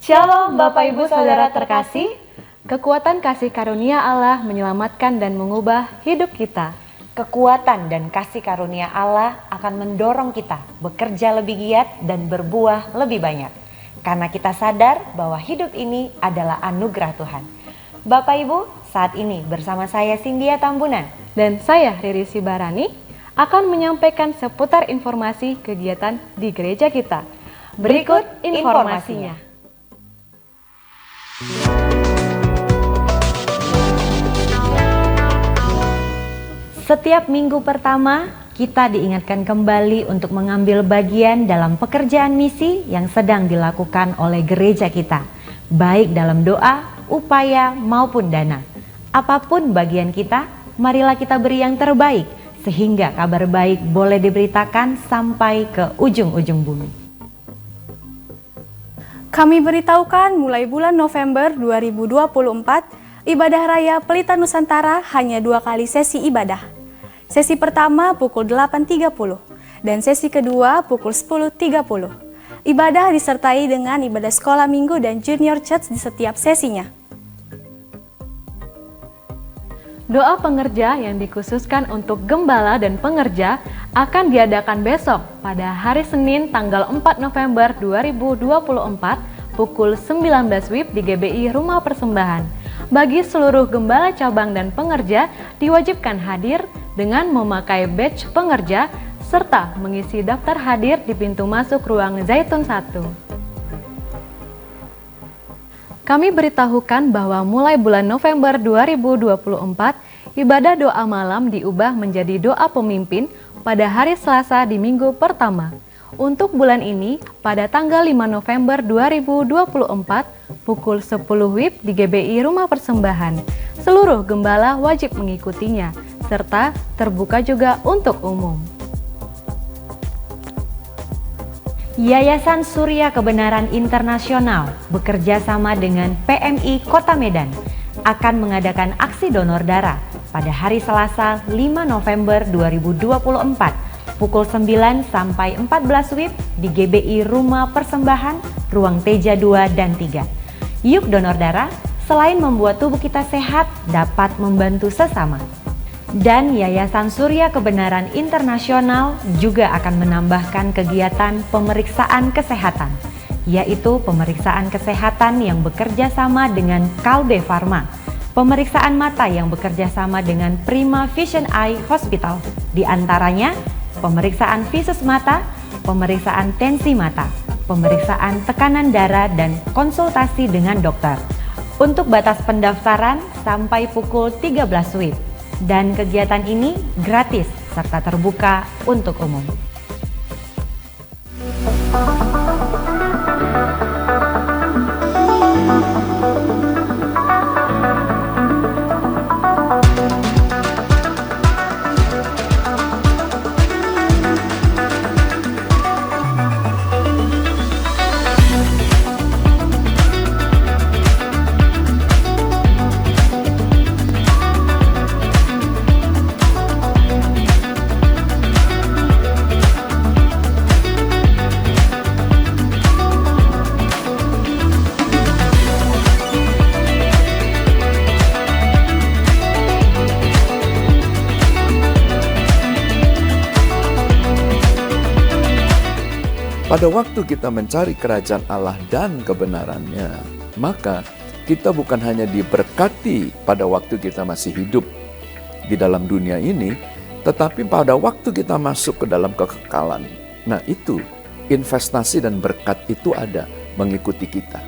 Shalom Bapak Ibu Saudara terkasih, kekuatan kasih karunia Allah menyelamatkan dan mengubah hidup kita. Kekuatan dan kasih karunia Allah akan mendorong kita bekerja lebih giat dan berbuah lebih banyak. Karena kita sadar bahwa hidup ini adalah anugerah Tuhan. Bapak Ibu, saat ini bersama saya Cynthia Tambunan Dan saya Riri Sibarani akan menyampaikan seputar informasi kegiatan di gereja kita. Berikut informasinya. Setiap minggu pertama, kita diingatkan kembali untuk mengambil bagian dalam pekerjaan misi yang sedang dilakukan oleh gereja kita, baik dalam doa, upaya, maupun dana. Apapun bagian kita, marilah kita beri yang terbaik, sehingga kabar baik boleh diberitakan sampai ke ujung-ujung bumi. Kami beritahukan mulai bulan November 2024, ibadah raya Pelita Nusantara hanya 2 kali sesi ibadah. Sesi pertama pukul 8.30 dan sesi kedua pukul 10.30. Ibadah disertai dengan ibadah sekolah minggu dan junior church di setiap sesinya. Doa pengerja yang dikhususkan untuk gembala dan pengerja akan diadakan besok pada hari Senin tanggal 4 November 2024 pukul 19 WIB di GBI Rumah Persembahan. Bagi seluruh gembala cabang dan pengerja diwajibkan hadir dengan memakai badge pengerja serta mengisi daftar hadir di pintu masuk ruang Zaitun 1. Kami beritahukan bahwa mulai bulan November 2024, ibadah doa malam diubah menjadi doa pemimpin pada hari Selasa di minggu pertama. Untuk bulan ini, pada tanggal 5 November 2024, pukul 10 WIB di GBI Rumah Persembahan. Seluruh gembala wajib mengikutinya, serta terbuka juga untuk umum. Yayasan Surya Kebenaran Internasional bekerja sama dengan PMI Kota Medan akan mengadakan aksi donor darah pada hari Selasa 5 November 2024 pukul 9 sampai 14 WIB di GBI Rumah Persembahan, Ruang Teja 2 dan 3. Yuk donor darah, selain membuat tubuh kita sehat, dapat membantu sesama. Dan Yayasan Surya Kebenaran Internasional juga akan menambahkan kegiatan pemeriksaan kesehatan, yaitu pemeriksaan kesehatan yang bekerja sama dengan Kalbe Farma, pemeriksaan mata yang bekerja sama dengan Prima Vision Eye Hospital, di antaranya pemeriksaan visus mata, pemeriksaan tensi mata, pemeriksaan tekanan darah, dan konsultasi dengan dokter. Untuk batas pendaftaran sampai pukul 13 WIB. Dan kegiatan ini gratis serta terbuka untuk umum. Pada waktu kita mencari kerajaan Allah dan kebenarannya, maka kita bukan hanya diberkati pada waktu kita masih hidup di dalam dunia ini, tetapi pada waktu kita masuk ke dalam kekekalan. Nah itu, investasi dan berkat itu ada mengikuti kita.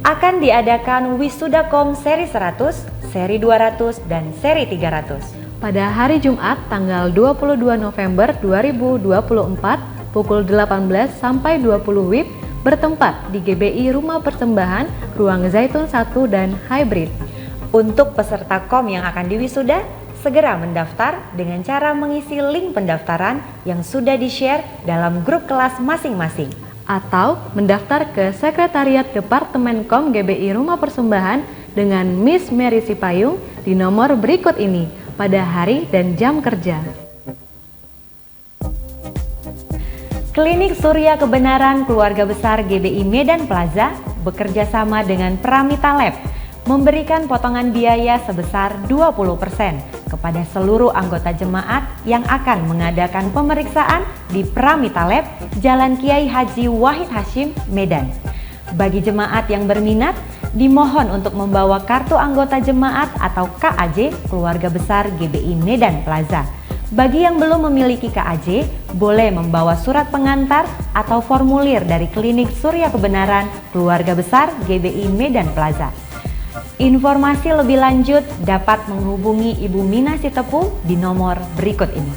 Akan diadakan Wisudakom seri 100, seri 200, dan seri 300. Pada hari Jumat tanggal 22 November 2024 pukul 18 sampai 20 WIB bertempat di GBI Rumah Persembahan Ruang Zaitun 1 dan Hybrid. Untuk peserta KOM yang akan diwisuda, segera mendaftar dengan cara mengisi link pendaftaran yang sudah di-share dalam grup kelas masing-masing. Atau mendaftar ke Sekretariat Departemen KOM GBI Rumah Persembahan dengan Miss Mary Sipayung di nomor berikut ini pada hari dan jam kerja. Klinik Surya Kebenaran Keluarga Besar GBI Medan Plaza bekerja sama dengan Pramita Lab memberikan potongan biaya sebesar 20% kepada seluruh anggota jemaat yang akan mengadakan pemeriksaan di Pramita Lab, Jalan Kiai Haji Wahid Hashim, Medan. Bagi jemaat yang berminat, dimohon untuk membawa kartu anggota jemaat atau KAJ Keluarga Besar GBI Medan Plaza. Bagi yang belum memiliki KAJ, boleh membawa surat pengantar atau formulir dari Klinik Surya Kebenaran Keluarga Besar GBI Medan Plaza. Informasi lebih lanjut dapat menghubungi Ibu Mina Sitepu di nomor berikut ini.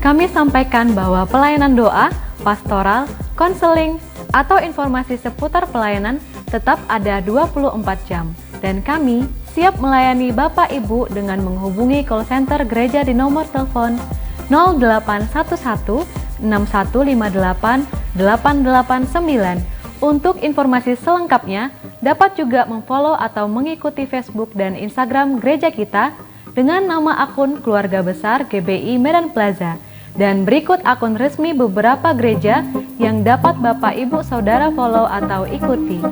Kami sampaikan bahwa pelayanan doa, pastoral, konseling, atau informasi seputar pelayanan tetap ada 24 jam. Dan kami siap melayani Bapak Ibu dengan menghubungi call center gereja di nomor telepon 0811 6158 889. Untuk informasi selengkapnya, dapat juga memfollow atau mengikuti Facebook dan Instagram gereja kita dengan nama akun Keluarga Besar GBI Medan Plaza. Dan berikut akun resmi beberapa gereja yang dapat Bapak Ibu Saudara follow atau ikuti.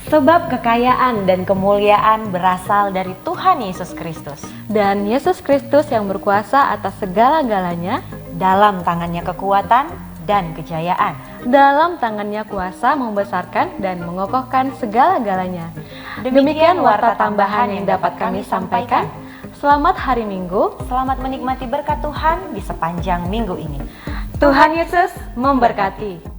Sebab kekayaan dan kemuliaan berasal dari Tuhan Yesus Kristus. Dan Yesus Kristus yang berkuasa atas segala-galanya, dalam tangannya kekuatan dan kejayaan. dalam tangannya kuasa membesarkan dan mengokohkan segala-galanya. Demikian warta tambahan yang dapat kami sampaikan. Selamat hari Minggu. Selamat menikmati berkat Tuhan di sepanjang minggu ini. Tuhan Yesus memberkati.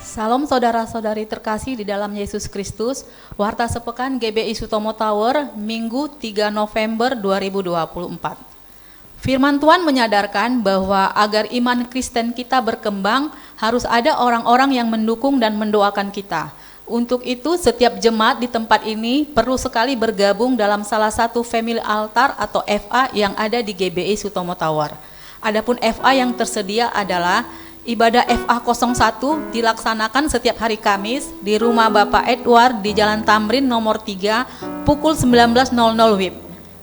Salam saudara-saudari terkasih di dalam Yesus Kristus. Warta sepekan GBI Sutomo Tower, Minggu 3 November 2024. Firman Tuhan menyadarkan bahwa agar iman Kristen kita berkembang, harus ada orang-orang yang mendukung dan mendoakan kita. Untuk itu, setiap jemaat di tempat ini perlu sekali bergabung dalam salah satu family altar atau FA yang ada di GBI Sutomo Tower. Adapun FA yang tersedia adalah ibadah FA 01 dilaksanakan setiap hari Kamis di rumah Bapak Edward di Jalan Tamrin nomor 3 pukul 19.00 WIB.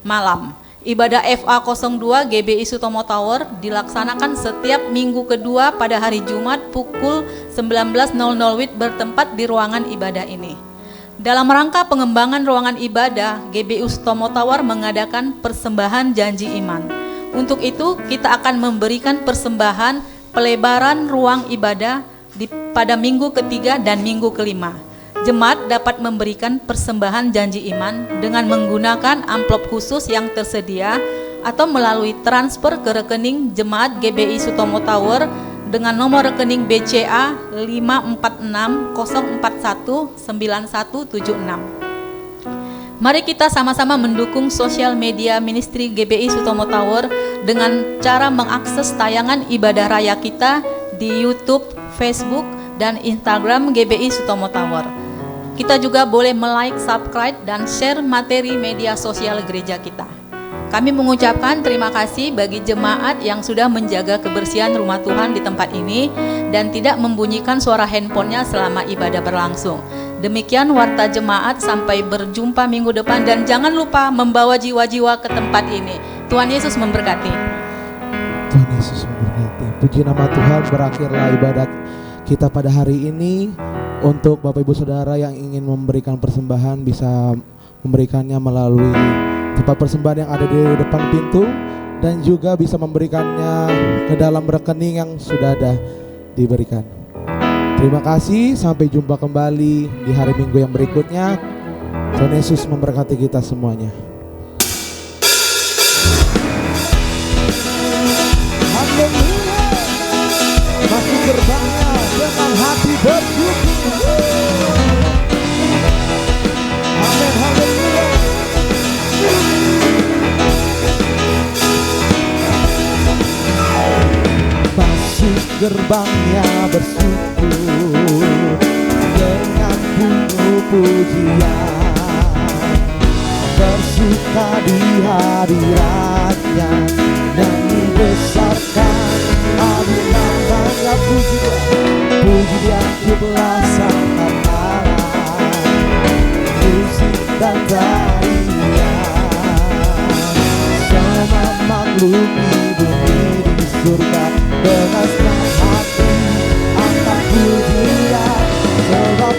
malam. Ibadah FA02 GBI Sutomo Tower dilaksanakan setiap minggu kedua pada hari Jumat pukul 19.00 WIB bertempat di ruangan ibadah ini. Dalam rangka pengembangan ruangan ibadah, GBI Sutomo Tower mengadakan persembahan janji iman. Untuk itu, kita akan memberikan persembahan pelebaran ruang ibadah pada minggu ketiga dan minggu kelima. Jemaat dapat memberikan persembahan janji iman dengan menggunakan amplop khusus yang tersedia atau melalui transfer ke rekening Jemaat GBI Sutomo Tower dengan nomor rekening BCA 546 041 9176. Mari kita sama-sama mendukung sosial media ministry GBI Sutomo Tower dengan cara mengakses tayangan ibadah raya kita di YouTube, Facebook, dan Instagram GBI Sutomo Tower. Kita juga boleh like, subscribe, dan share materi media sosial gereja kita. Kami mengucapkan terima kasih bagi jemaat yang sudah menjaga kebersihan rumah Tuhan di tempat ini dan tidak membunyikan suara handphonenya selama ibadah berlangsung. Demikian warta jemaat, sampai berjumpa minggu depan dan jangan lupa membawa jiwa-jiwa ke tempat ini. Tuhan Yesus memberkati. Tuhan Yesus memberkati. Puji nama Tuhan, berakhirlah ibadat kita pada hari ini. Untuk Bapak Ibu Saudara yang ingin memberikan persembahan bisa memberikannya melalui tempat persembahan yang ada di depan pintu dan juga bisa memberikannya ke dalam rekening yang sudah ada diberikan. Terima kasih, sampai jumpa kembali di hari Minggu yang berikutnya. Tuhan Yesus memberkati kita semuanya. Haleluya. Masuk gerbangnya dengan hati bersyukur. Amin, haleluya. Masuk gerbangnya bersyukur dengan penuh pujian, bersuka di hadiratnya dan dibesarkan agung-agungnya pujian kebelasan Allah, musik dan tarian, semua makhluk di bumi di surga dengan senang hati angkat pujian sebab